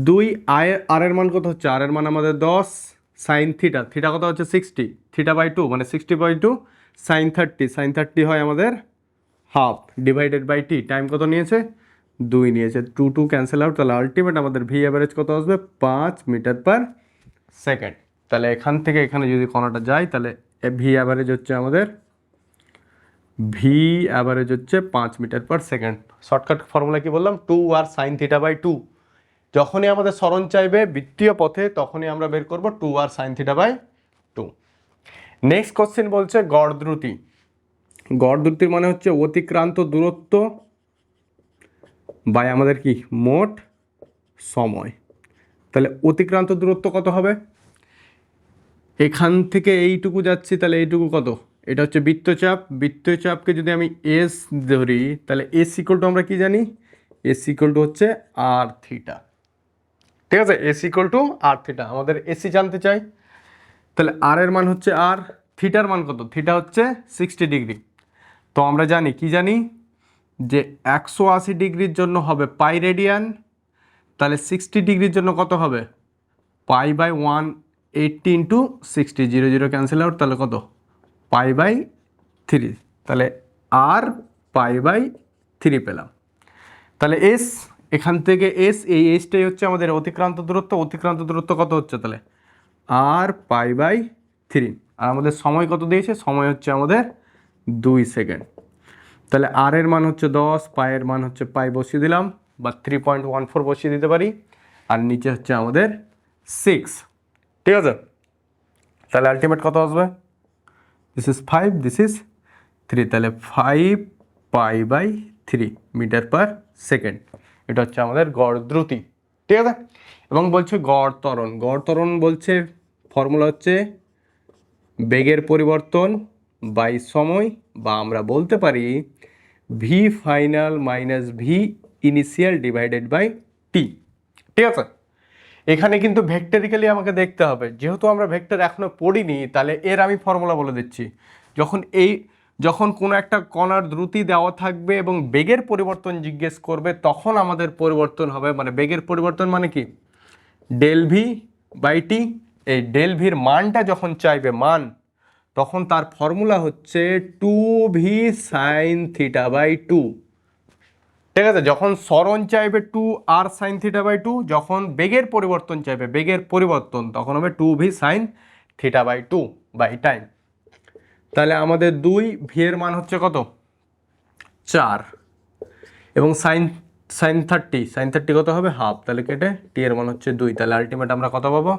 2 আর এর মান কত হচ্ছে, আর এর মান আমাদের 10 sin থিটা কত হচ্ছে 60, θ/2 মানে 60/2 sin 30 হয় আমাদের half, divided by t. Time কত নিয়েছে, 2 নিয়েছে, 2 ক্যান্সেল আউট। তাহলে আলটিমেট আমাদের ভি অ্যাভারেজ কত আসবে, 5 মিটার পার সেকেন্ড। তাহলে এখান থেকে এখানে যদি কণাটা যায় তাহলে ভি অ্যাভারেজ হচ্ছে আমাদের 5 metre per second. Shortcut formula কি বললাম, 2r sin θ/2। যখনই আমাদের সরণ চাইবে বৃত্তীয় পথে তখনই আমরা বের করব 2r sin θ/2। নেক্সট কোশ্চেন বলছে গড় দ্রুতি। গড় দ্রুতির মানে হচ্ছে অতিক্রান্ত দূরত্ব বাই আমাদের কি মোট সময়। তাহলে অতিক্রান্ত দূরত্ব কত হবে, এখান থেকে এইটুকু যাচ্ছি তাহলে এইটুকু কত, এটা হচ্ছে বৃত্তচাপ। বৃত্তচাপকে যদি আমি এস ধরি তাহলে এস ইকুয়াল টু আমরা কি জানি, এস ইকুয়াল টু হচ্ছে আর থিটা। ঠিক আছে, s equal to r theta, আমাদের এসি জানতে চাই। তাহলে আর এর মান হচ্ছে আর, থিটার মান কত, থিটা হচ্ছে 60 ডিগ্রি। তো আমরা জানি কি জানি যে 180 ডিগ্রির জন্য হবে পাই রেডিয়ান, তাহলে 60 ডিগ্রির জন্য কত হবে pi by 180 into 60, 0 0 cancel out, তাহলে কত পাই বাই 3, তাহলে আর পাই বাই 3 পেলাম। তাহলে এস, এখান থেকে এস, এই এসটাই হচ্ছে আমাদের অতিক্রান্ত দূরত্ব, অতিক্রান্ত দূরত্ব কত হচ্ছে তাহলে আর পাই বাই 3, আর আমাদের সময় কত দিয়েছে, সময় হচ্ছে আমাদের 2 সেকেন্ড। তাহলে আর এর মান হচ্ছে 10, পায়ের মান হচ্ছে পাই বসিয়ে দিলাম বা 3.14 বসিয়ে দিতে পারি, আর নিচে হচ্ছে আমাদের 6, ঠিক আছে। তাহলে আলটিমেট কত আসবে, দিস ইজ 5, দিস ইজ 3, তাহলে 5 pi by 3 metre per second, এটা হচ্ছে আমাদের গড় দ্রুতি, ঠিক আছে। এবং বলছে গড় ত্বরণ, গড় ত্বরণ বলছে ফর্মুলা হচ্ছে বেগের পরিবর্তন বাই সময়, বা আমরা বলতে পারি v final minus v initial divided by t, ঠিক আছে। এখানে কিন্তু ভেক্টরিক্যালি আমাকে দেখতে হবে, যেহেতু আমরা ভেক্টর এখনো পড়িনি, তাহলে এর আমি ফর্মুলা বলে দিচ্ছি। যখন কোনো একটা কণার দ্রুতি দেওয়া থাকবে এবং বেগের পরিবর্তন জিজ্ঞেস করবে, তখন আমাদের পরিবর্তন হবে, মানে বেগের পরিবর্তন মানে কি ডেল ভি বাই টি। এই ডেল ভির মানটা যখন চাইবে মান, তখন তার ফর্মুলা হচ্ছে 2v সাইন থিটা বাই 2, ঠিক আছে। যখন সরণ চাইবে 2r সাইন থিটা বাই 2, যখন বেগের পরিবর্তন চাইবে বেগের পরিবর্তন, তখন হবে 2v sine theta by 2 by time. তাহলে আমাদের 2, ভি এর মান হচ্ছে কত 4, এবং সাইন সাইন 30 কত হবে হাফ, তাহলে কেটে টি এর মান হচ্ছে 2, তাহলে আলটিমেট আমরা কত পাবো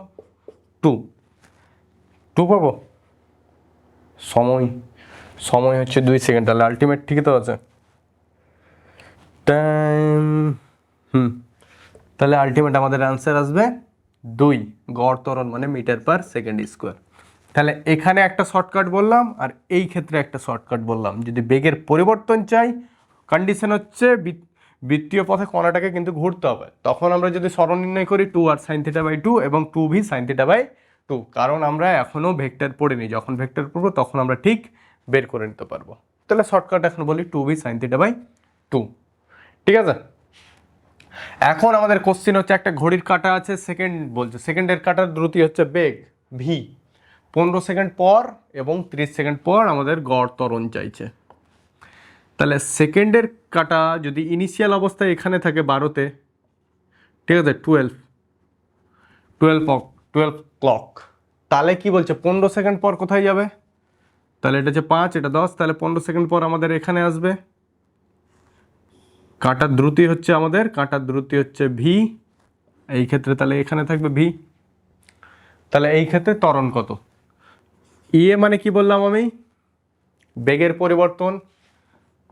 2 পাবো। সময় হচ্ছে 2 সেকেন্ড, তাহলে আলটিমেট ঠিকই তো আছে টাইম। তাহলে আলটিমেট আমাদের অ্যান্সার আসবে 2, গড় ত্বরণ মানে মিটার পার সেকেন্ড স্কোয়ার। তাহলে এখানে একটা শর্টকাট বললাম, আর এই ক্ষেত্রে একটা শর্টকাট বললাম। যদি বেগের পরিবর্তন চাই, কন্ডিশন হচ্ছে বৃত্তীয় পথে কণাটাকে কিন্তু ঘুরতে হবে, তখন আমরা যদি সরণ নির্ণয় করি 2r সাইন থিটা বাই 2 এবং 2v সাইন থিটা বাই 2, কারণ আমরা এখনও ভেক্টর পড়িনি, যখন ভেক্টর পড়বো তখন আমরা ঠিক বের করে নিতে পারবো। তাহলে শর্টকাট এখন বলি 2v সাইন থিটা বাই 2, ঠিক আছে। এখন আমাদের কোশ্চিন হচ্ছে একটা ঘড়ির কাঁটা আছে, সেকেন্ড বলছে, সেকেন্ডের কাঁটার দ্রুতি হচ্ছে বেগ ভি, 15 সেকেন্ড পর এবং 30 সেকেন্ড পর আমাদের গড় ত্বরণ চাইছে। তাহলে সেকেন্ডের কাঁটা যদি ইনিশিয়াল অবস্থায় এখানে থাকে 12তে, ঠিক আছে, 12 ক্লক, তাহলে কি বলছে 15 সেকেন্ড পর কোথায় যাবে, তাহলে এটা হচ্ছে 5, এটা 10, তাহলে 15 সেকেন্ড পর আমাদের এখানে আসবে। কাঁটার দ্রুতি হচ্ছে ভি, এই ক্ষেত্রে তাহলে এখানে থাকবে ভি। তাহলে এই ক্ষেত্রে ত্বরণ কত, ইয়ে মানে কি বললাম আমি, বেগের পরিবর্তন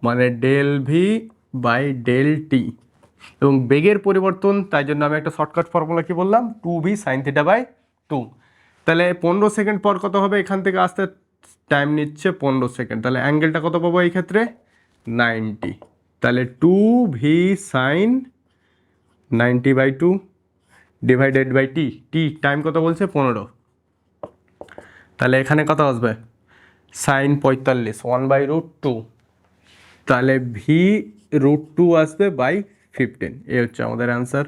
মানে del v by del t, এবং বেগের পরিবর্তন, তাই জন্য আমি একটা শর্টকাট ফর্মুলা কি বললাম 2v সাইন থিটা বাই 2। তাহলে 15 সেকেন্ড পর কত হবে, এখান থেকে আসতে টাইম নিচ্ছে 15 সেকেন্ড, তাহলে অ্যাঙ্গেলটা কত পাবো এই ক্ষেত্রে 90, তাহলে 2v sine 90 by 2 divided by t time কত বলছে 15, তাহলে এখানে কত আসবে সাইন 45 1/√2, তাহলে v√2 আসবে বাই 15, এই হচ্ছে আমাদের অ্যান্সার,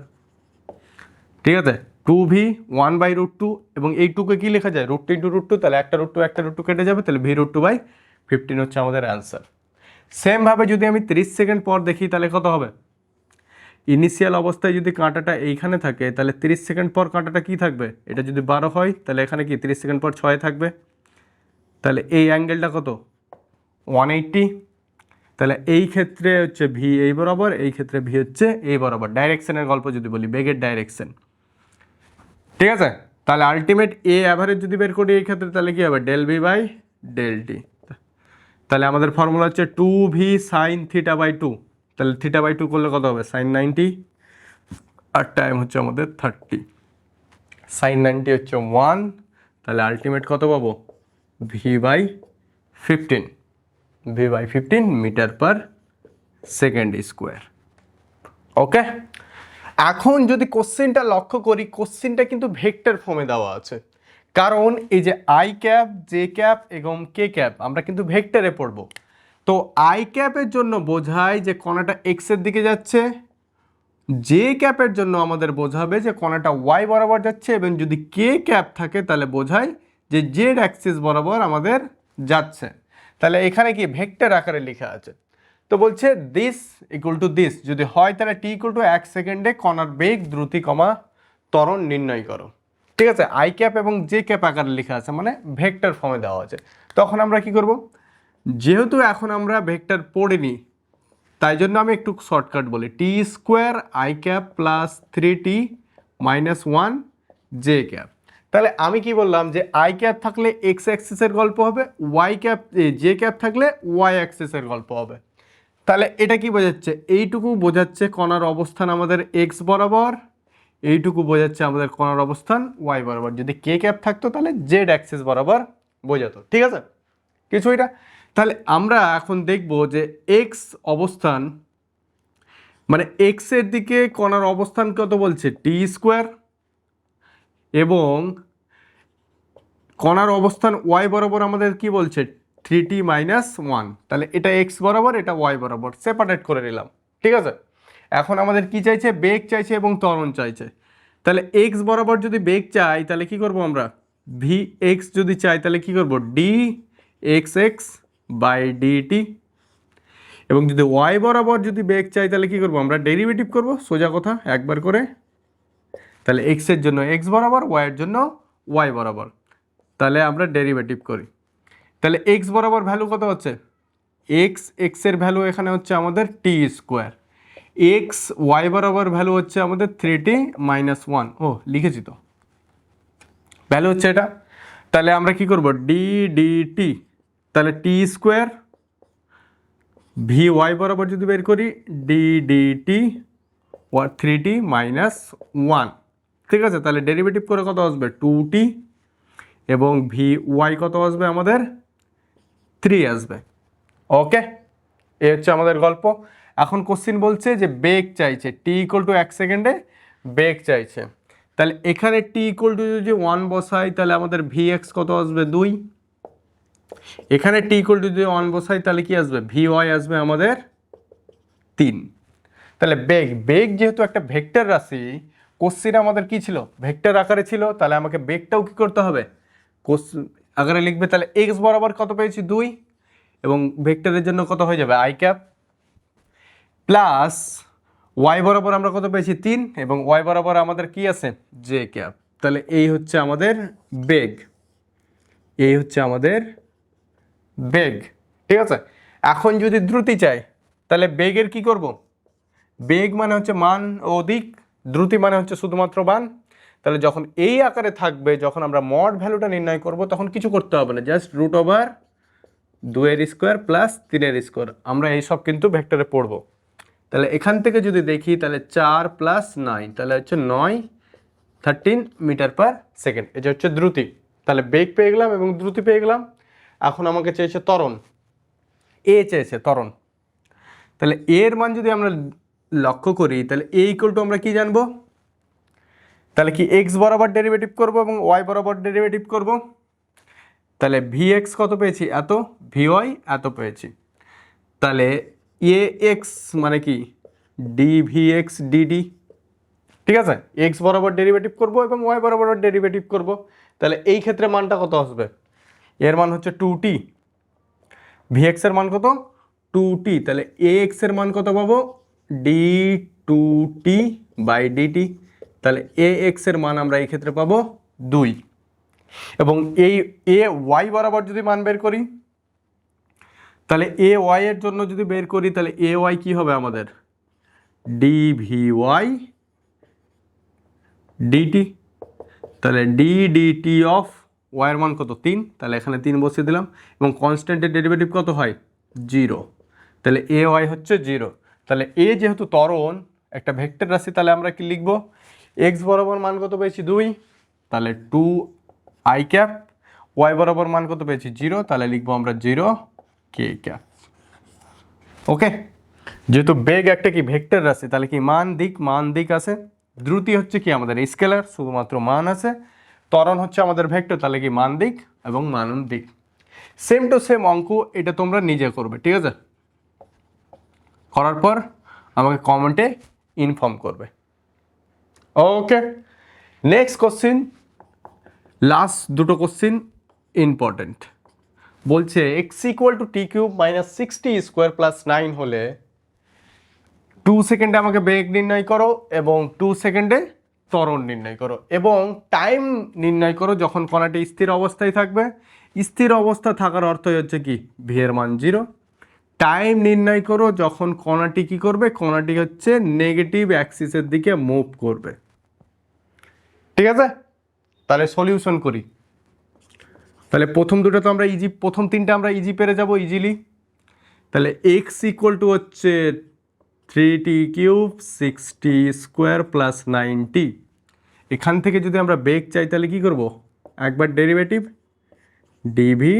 ঠিক আছে। 2v 1/√2, এবং এই টুকে কি লেখা যায় √2 ইন্টু √2, তাহলে একটা √2 কেটে যাবে, তাহলে v√2 বাই 15 হচ্ছে আমাদের অ্যান্সার। সেমভাবে যদি আমি 30 সেকেন্ড পর দেখি, তাহলে কত হবে, ইনিশিয়াল অবস্থায় যদি কাঁটাটা এইখানে থাকে, তাহলে 30 সেকেন্ড পর কাঁটাটা কি থাকবে, এটা যদি 12 হয়, তাহলে এখানে কি 30 সেকেন্ড পর 6 থাকবে, তাহলে এই অ্যাঙ্গেলটা কত 180, তাহলে এই ক্ষেত্রে হচ্ছে ভি এই বরাবর, এই ক্ষেত্রে ভি হচ্ছে এই বরাবর, ডাইরেকশনের গল্প যদি বলি, বেগের ডাইরেকশন, ঠিক আছে। তাহলে আলটিমেট এ অ্যাভারেজ যদি বের করি এই ক্ষেত্রে, তাহলে কি হবে del v by del t. তাহলে আমাদের ফর্মুলা হচ্ছে 2v সাইন থিটা বাই 2, তাহলে থিটা বাই 2 করলে কত হবে সাইন 90, আর টাইম হচ্ছে আমাদের 30, সাইন 90 হচ্ছে 1, তাহলে আলটিমেট কত পাবো v/15 metre per second square. Okay, এখন যদি কোশ্চেনটা লক্ষ্য করি, কোশ্চেনটা কিন্তু ভেক্টর ফর্মে দেওয়া আছে, কারণ এই যে আই ক্যাপ, জে ক্যাপ এবং কে ক্যাপ আমরা কিন্তু ভেক্টরে পড়ব। তো আই ক্যাপের জন্য বোঝায় যে কণাটা এক্সের দিকে যাচ্ছে, জে ক্যাপের জন্য আমাদের বোঝাবে যে কণাটা ওয়াই বরাবর যাচ্ছে, এবং যদি কে ক্যাপ থাকে তাহলে বোঝায় যে জেড অ্যাক্সিস বরাবর আমাদের যাচ্ছে। তাহলে এখানে কি ভেক্টর আকারে লেখা আছে। তো বলছে দিস ইকুয়াল টু দিস যদি হয় তাহলে টি ইকুয়াল টু 1 সেকেন্ডে কণার বেগ, দ্রুতি, ত্বরণ নির্ণয় করো। ঠিক আছে, আই ক্যাপ এবং জে ক্যাপ আকারে লেখা আছে, মানে ভেক্টর ফর্মে দেওয়া আছে। তখন আমরা কি করব, যেহেতু এখন আমরা ভেক্টর পড়িনি তাই জন্য আমি একটু শর্টকাট বলি, t square i cap plus 3t minus 1 j cap. তাহলে আমি কি বললাম যে আই ক্যাপ থাকলে এক্স অ্যাক্সিসের গল্প হবে, ওয়াই ক্যাপ জে ক্যাপ থাকলে ওয়াই অ্যাক্সিসের গল্প হবে। তাহলে এটা কি বোঝাচ্ছে, এইটুকু বোঝাচ্ছে কণার অবস্থান আমাদের এক্স বরাবর, এইটুকু বোঝাচ্ছে আমাদের কণার অবস্থান ওয়াই বরাবর। যদি কে ক্যাপ থাকতো তাহলে জেড অ্যাক্সিস বরাবর বোঝাতো। ঠিক আছে, কিছু এটা। তাহলে আমরা এখন দেখব যে এক্স অবস্থান মানে এক্সের দিকে কণার অবস্থান কত বলছে, টি স্কোয়ার, এবং কণার অবস্থান ওয়াই বরাবর আমাদের কি বলছে 3t মাইনাস 1। তাহলে এটা এক্স বরাবর, এটা ওয়াই বরাবর, সেপারেট করে নিলাম। ঠিক আছে, এখন আমাদের কি চাইছে, বেগ চাইছে এবং ত্বরণ চাইছে। তাহলে এক্স বরাবর যদি বেগ চাই তাহলে কি করব আমরা, ভি এক্স যদি চাই তাহলে কি করব, d x x by d t. এবং যদি ওয়াই বরাবর যদি বেগ চাই তাহলে কি করব আমরা, ডেরিভেটিভ করব, সোজা কথা একবার করে। তাহলে এক্সের জন্য এক্স বরাবর, ওয়াইয়ের জন্য ওয়াই বরাবর, তাহলে আমরা ডেরিভেটিভ করি। তাহলে এক্স বরাবর ভ্যালু কত হচ্ছে, এক্সের ভ্যালু এখানে হচ্ছে আমাদের টি স্কোয়ার, এক্স ওয়াই বরাবর ভ্যালু হচ্ছে আমাদের 3t মাইনাস 1। ও লিখেছি তো, ভ্যালু হচ্ছে এটা। তাহলে আমরা কি করব, ডি ডিটি, তাহলে টি স্কোয়ার ভি ওয়াই বরাবর যদি বের করি, ডি ডিটি 3t মাইনাস 1। ঠিক আছে, তাহলে ডেরিভেটিভ করে কত আসবে, 2t, এবং ভি ওয়াই কত আসবে আমাদের 3 আসবে। ওকে, এই হচ্ছে আমাদের গল্প। এখন কোশ্চিন বলছে যে বেগ চাইছে, টি ইকুয়াল টু 1 সেকেন্ডে বেগ চাইছে। তাহলে এখানে টি ইকুয়াল টু যদি 1 বসাই তাহলে আমাদের ভি এক্স কত আসবে 2, এখানে টি ইকুয়াল টু যদি 1 বসাই তাহলে কি আসবে, ভি ওয়াই আসবে আমাদের 3। তাহলে বেগ যেহেতু একটা ভেক্টর রাশি, কোশ্চিন আমাদের কি ছিল, ভেক্টর আকারে ছিল, তাহলে আমাকে বেগটাও কি করতে হবে, আকারে লিখবে। তাহলে এক্স বরাবর কত পেয়েছি 2, এবং ভেক্টরের জন্য কত হয়ে যাবে আই ক্যাপ, প্লাস ওয়াই বরাবর আমরা কত পেয়েছি 3, এবং ওয়াই বরাবর আমাদের কি আছে জে ক্যাপ। তাহলে এই হচ্ছে আমাদের বেগ, এই হচ্ছে আমাদের বেগ। ঠিক আছে, এখন যদি দ্রুতি চাই তাহলে বেগের কি করব, বেগ মানে হচ্ছে মান ও দিক, দ্রুতি মানে হচ্ছে শুধুমাত্র মান। তাহলে যখন এই আকারে থাকবে, যখন আমরা মড ভ্যালুটা নির্ণয় করব তখন কিছু করতে হবে না, just root over 2 square plus 3 square, আমরা এইসব কিন্তু ভেক্টরে পড়বো। তাহলে এখান থেকে যদি দেখি তাহলে 4 প্লাস 9, তাহলে হচ্ছে 9 13 মিটার পার সেকেন্ড, এটা হচ্ছে দ্রুতি। তাহলে বেগ পেয়ে গেলাম এবং দ্রুতি পেয়ে গেলাম। এখন আমাকে চেয়েছে ত্বরণ, এ চেয়েছে ত্বরণ। তাহলে এর মান যদি আমরা লক্ষ্য করি তাহলে এ ইকুয়াল টু আমরা কি জানবো, তাহলে কি এক্স বরাবর ডেরিভেটিভ করব এবং ওয়াই বরাবর ডেরিভেটিভ করব। তাহলে ভি এক্স কত পেয়েছি এত, ভি ওয়াই এত পেয়েছি। তাহলে এ এক্স মানে কি ডি ভি এক্স ডিডি। ঠিক আছে, এক্স বরাবর ডেরিভেটিভ করব এবং ওয়াই বরাবর ডেরিভেটিভ করব। তাহলে এই ক্ষেত্রে মানটা কত আসবে, এর মান হচ্ছে 2t, ভি এক্স এর মান কত 2t, তাহলে এ এক্স এর মান কত পাবো, ডি 2t বাই ডিটি। তাহলে এ এক্স এর মান আমরা এই ক্ষেত্রে পাবো 2, এবং এই এ ওয়াই বরাবর যদি মান বের করি তাহলে এ ওয়াই এর জন্য যদি বের করি তাহলে এ ওয়াই কী হবে আমাদের, ডি ভি ওয়াই ডিটি। তাহলে ডি ডিটি অফ ওয়াইয়ের মান কত 3, তাহলে এখানে 3 বসিয়ে দিলাম, এবং কনস্ট্যান্টের ডেরিভেটিভ কত হয় 0, তাহলে এ ওয়াই হচ্ছে 0। তাহলে এ যেহেতু ত্বরণ একটা ভেক্টর রাশি, তাহলে আমরা কি লিখব, এক্স বরাবর মান কত পেয়েছি 2, তাহলে 2 আই ক্যাপ, ওয়াই বরাবর মান কত পেয়েছি 0, তাহলে লিখবো আমরা 0 কে ক্যাপ। ওকে, যেহেতু বেগ একটা কি ভেক্টর রাশি তাহলে কি মান দিক আছে, দ্রুতি হচ্ছে কি আমাদের স্কেলার, শুধুমাত্র মান আছে, ত্বরণ হচ্ছে আমাদের ভেক্টর, তাহলে কি মান দিক এবং মানন দিক। সেম টু সেম অঙ্ক, এটা তোমরা নিজে করবে, ঠিক আছে? করার পর আমাকে কমেন্টে ইনফর্ম করবে। ওকে, নেক্সট কোশ্চিন, লাস্ট দুটো কোশ্চিন ইম্পর্টেন্ট। বলছে x equal to T cube minus 60² + 9 হলে 2 সেকেন্ডে আমাকে বেগ নির্ণয় করো এবং 2 সেকেন্ডে ত্বরণ নির্ণয় করো, এবং টাইম নির্ণয় করো যখন কণাটি স্থির অবস্থায় থাকবে। স্থির অবস্থা থাকার অর্থ হচ্ছে কি, ভি এর মান 0। টাইম নির্ণয় করো যখন কণাটি কি করবে, কণাটি হচ্ছে নেগেটিভ অ্যাক্সিসের দিকে মুভ করবে। ঠিক আছে, তাহলে সলিউশন করি। তাহলে প্রথম দুটো তো আমরা ইজি, প্রথম তিনটা আমরা ইজি পেরে যাব ইজিলি। তাহলে এক্স ইকুয়াল টু হচ্ছে 3t³ 60² + 9t। এখান থেকে যদি আমরা বেগ চাই তাহলে কি করব, একবার ডেরিভেটিভ ডিভি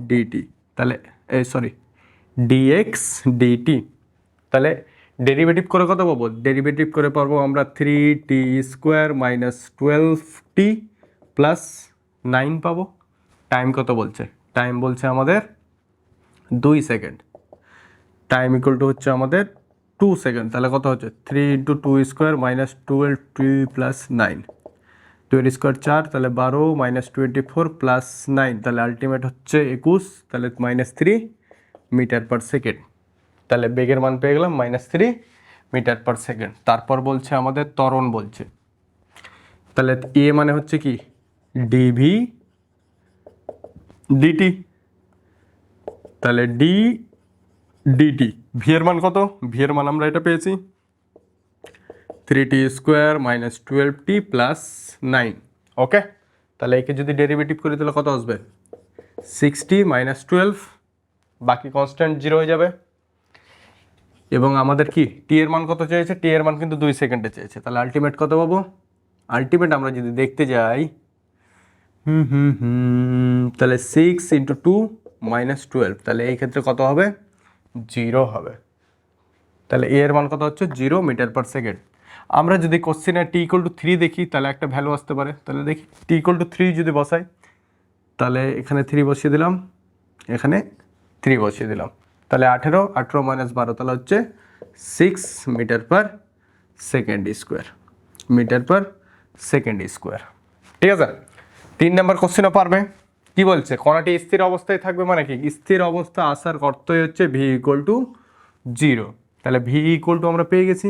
ডিটি, তাহলে সরি ডিএক্স ডিটি। তাহলে ডেরিভেটিভ করে কত পাবো, ডেরিভেটিভ করে পাবো আমরা 3t² - 12t + 9 পাবো। টাইম কত বলছে, টাইম বলছে আমাদের 2 সেকেন্ড। টাইম ইকুয়াল টু হচ্ছে আমাদের 2 সেকেন্ড, তাহলে কত হচ্ছে 3 × 2² - 12t + 9, 2² 4, তাহলে 12 - 24 + 9, তাহলে আলটিমেট হচ্ছে 21, তাহলে -3 মিটার/সেকেন্ড। তাহলে বেগের মান পেয়ে গেলাম -3 মিটার/সেকেন্ড। তারপর বলছে আমাদের ত্বরণ বলছে, তাহলে এ মানে হচ্ছে কি ডিভি ডিটি, তাহলে ডি ডিটি। ভি এর মান কত, ভি এর মান আমরা এটা পেয়েছি 3t² - 12t + 9। ওকে, তাহলে একে যদি ডেরিভেটিভ করি তাহলে কত আসবে 60 - 12, বাকি কনস্ট্যান্ট 0 হয়ে যাবে। এবং আমাদের কি টি এর মান কত চেয়েছে, টি এর মান কিন্তু 2 সেকেন্ডে চেয়েছে, তাহলে আলটিমেট কত পাবো, আলটিমেট আমরা যদি দেখতে যাই তাহলে 6 × 2 - 12, তাহলে এই ক্ষেত্রে কত হবে 0 হবে। তাহলে এ এর মান কত হচ্ছে 0 মিটার/সেকেন্ড। আমরা যদি কোশ্চেনে টি ইকুয়াল টু 3 দেখি তাহলে একটা ভ্যালু আসতে পারে, তাহলে দেখি টি ইকুয়াল টু 3 যদি বসাই, তাহলে এখানে 3 বসিয়ে দিলাম, এখানে 3 বসিয়ে দিলাম, তাহলে 18 - 12, তাহলে হচ্ছে 6 মিটার/সেকেন্ড², মিটার/সেকেন্ড²। ঠিক আছে, 3 নম্বর কোশ্চেনও পারবে। কি বলছে, কণাটি স্থির অবস্থায় থাকবে মানে কি, স্থির অবস্থা আসার অর্থই হচ্ছে ভি ইকুয়াল টু 0। তাহলে ভি ইকুয়াল টু আমরা পেয়ে গেছি।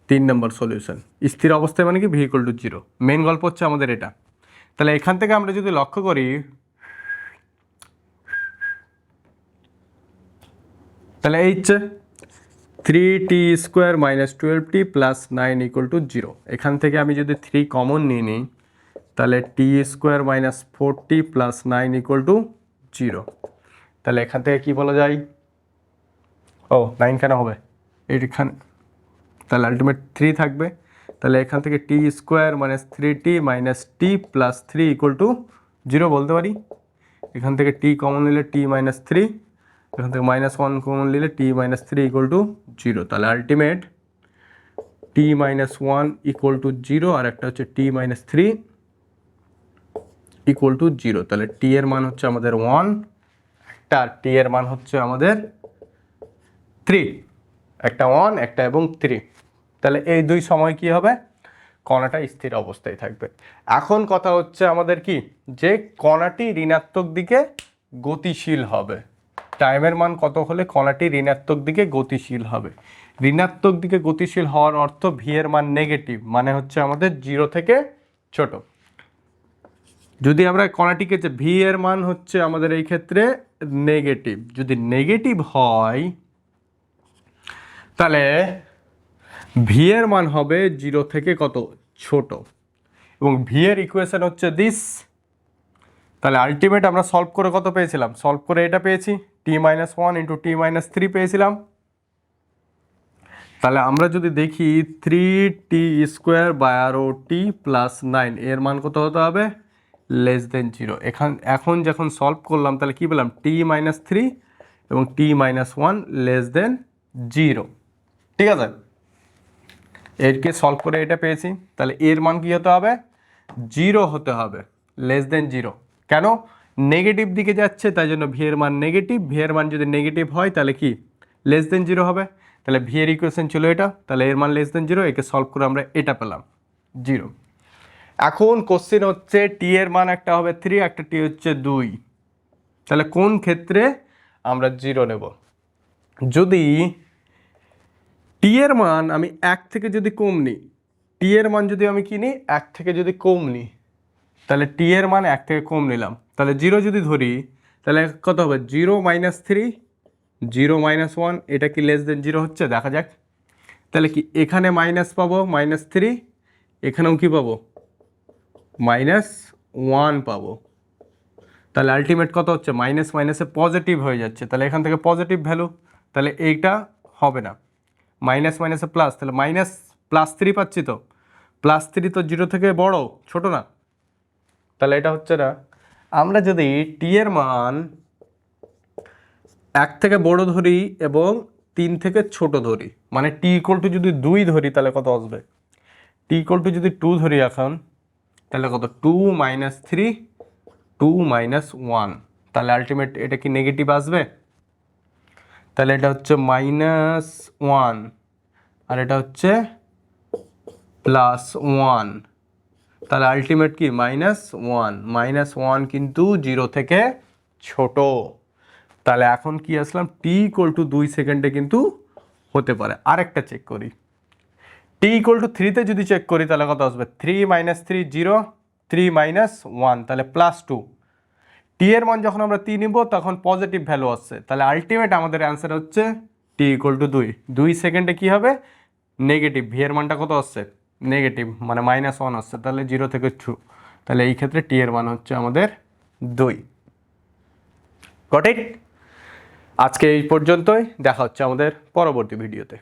3 নম্বর সলিউশন, স্থির অবস্থায় মানে কি ভি ইকুয়াল টু 0, মেন গল্প হচ্ছে আমাদের এটা। তাহলে এখান থেকে আমরা যদি লক্ষ্য করি, তাহলে এই হচ্ছে 3t² - 12t + 9 = 0। এখান থেকে আমি যদি 3 কমন নিয়ে নিই তাহলে t² - 4t + 9 = 0। তাহলে এখান থেকে কি বলা যায়, ও 9 কেন হবে এইখানে, তাহলে আলটিমেট 3 থাকবে। তাহলে এখান থেকে t² - 3t - t + 3 = 0 বলতে পারি। এখান থেকে t কমন নিলে t - 3, এখান থেকে -1 কমন নিলে t - 3 = 0। তাহলে আলটিমেট t - 1 = 0 আর একটা হচ্ছে t - 3 = 0। তাহলে t এর মান হচ্ছে আমাদের 1, একটা t এর মান হচ্ছে আমাদের 3, একটা 1 একটা এবং 3। তাহলে এই দুই সময় কি হবে, কণাটা স্থির অবস্থায় থাকবে। এখন কথা হচ্ছে আমাদের কি, যে কণাটি ঋণাত্মক দিকে গতিশীল হবে। টাইমের মান কত হলে কণাটি ঋণাত্মক দিকে গতিশীল হবে। ঋণাত্মক দিকে গতিশীল হওয়ার অর্থ ভি এর মান নেগেটিভ, মানে হচ্ছে আমাদের 0 থেকে ছোট। যদি আমরা কণাটিকে, যে ভি এর মান হচ্ছে আমাদের এই ক্ষেত্রে নেগেটিভ, যদি নেগেটিভ হয় তাহলে ভি এর মান হবে 0 থেকে কত ছোট, এবং ভি এর ইকুয়েশন হচ্ছে দিস। তাহলে আলটিমেট আমরা সলভ করে কত পেয়েছিলাম, সলভ করে এটা পেয়েছি t - 1 × t - 3 পেয়েছিলাম। তাহলে আমরা যদি দেখি 3t² + 9 এর মান কত হতে হবে, <0। এখন যখন সলভ করলাম তাহলে কি পেলাম t - 3 এবং t - 1 0। ঠিক আছে, এরকে সলভ করে এটা পেয়েছি। তাহলে এর মান কি হতে হবে, জিরো হতে হবে, লেস দেন জিরো। কেন? নেগেটিভ দিকে যাচ্ছে, তাই জন্য ভি এর মান নেগেটিভ। ভি এর মান যদি নেগেটিভ হয় তাহলে কি লেস দেন জিরো হবে। তাহলে ভি এর ইকুয়েশন ছিল এটা, তাহলে এর মান লেস দেন জিরো, একে সলভ করে আমরা এটা পেলাম জিরো। এখন কোশ্চেন হচ্ছে টি এর মান একটা হবে 3, একটা টি হচ্ছে 2, তাহলে কোন ক্ষেত্রে আমরা জিরো নেব? যদি টি এর মান আমি 1 থেকে যদি কম নিই, টি এর মান যদি আমি কিনি 1 থেকে যদি কম নিই, তাহলে টি এর মান 1 থেকে কম নিলাম, তাহলে জিরো যদি ধরি তাহলে কত হবে? 0 - 3, 0 - 1, এটা কি লেস দেন জিরো হচ্ছে? দেখা যাক। তাহলে কি এখানে মাইনাস পাবো -3, এখানেও কি পাবো? -1 পাবো। তাহলে আলটিমেট কত হচ্ছে? মাইনাস মাইনাসে পজিটিভ হয়ে যাচ্ছে, তাহলে এখান থেকে পজিটিভ ভ্যালু, তাহলে এইটা হবে না। মাইনাস মাইনাসে প্লাস, তাহলে মাইনাস +3 পাচ্ছি তো। +3 তো জিরো থেকে বড়, ছোট না, তাহলে এটা হচ্ছে না। আমরা যদি টি এর মান 1 থেকে বড় ধরি এবং 3 থেকে ছোট ধরি, মানে টি ইকুয়াল টু যদি 2 ধরি তাহলে কত আসবে? টি ইকুয়াল টু যদি 2 ধরি এখন, তাহলে কত? 2 - 3, 2 - 1, তাহলে আলটিমেট এটা কি নেগেটিভ আসবে? তাহলে এটা হচ্ছে -1 আর এটা হচ্ছে +1, তাহলে আলটিমেট কি -1। -1 কিন্তু জিরো থেকে ছোট। তাহলে এখন কি আসলাম? টি ইকুয়াল টু 2 সেকেন্ডে কিন্তু হতে পারে। আরেকটা চেক করি, টি ইকুয়াল টু 3তে যদি চেক করি তাহলে কত আসবে? 3 - 3 0, 3 - 1, তাহলে +2। টি এর মান যখন আমরা 3 নিব তখন পজিটিভ ভ্যালু আসছে, তাহলে আলটিমেট আমাদের অ্যান্সার হচ্ছে টি ইকুয়াল টু 2। 2 সেকেন্ডে কি হবে? নেগেটিভ। ভি এর মানটা কত আসছে? নেগেটিভ, মানে -1 আসছে, তাহলে 0 থেকে 2, তাহলে এই ক্ষেত্রে টি এর মান হচ্ছে আমাদের 2। Got it? আজকে এই পর্যন্তই, দেখা হচ্ছে আমাদের পরবর্তী ভিডিওতে।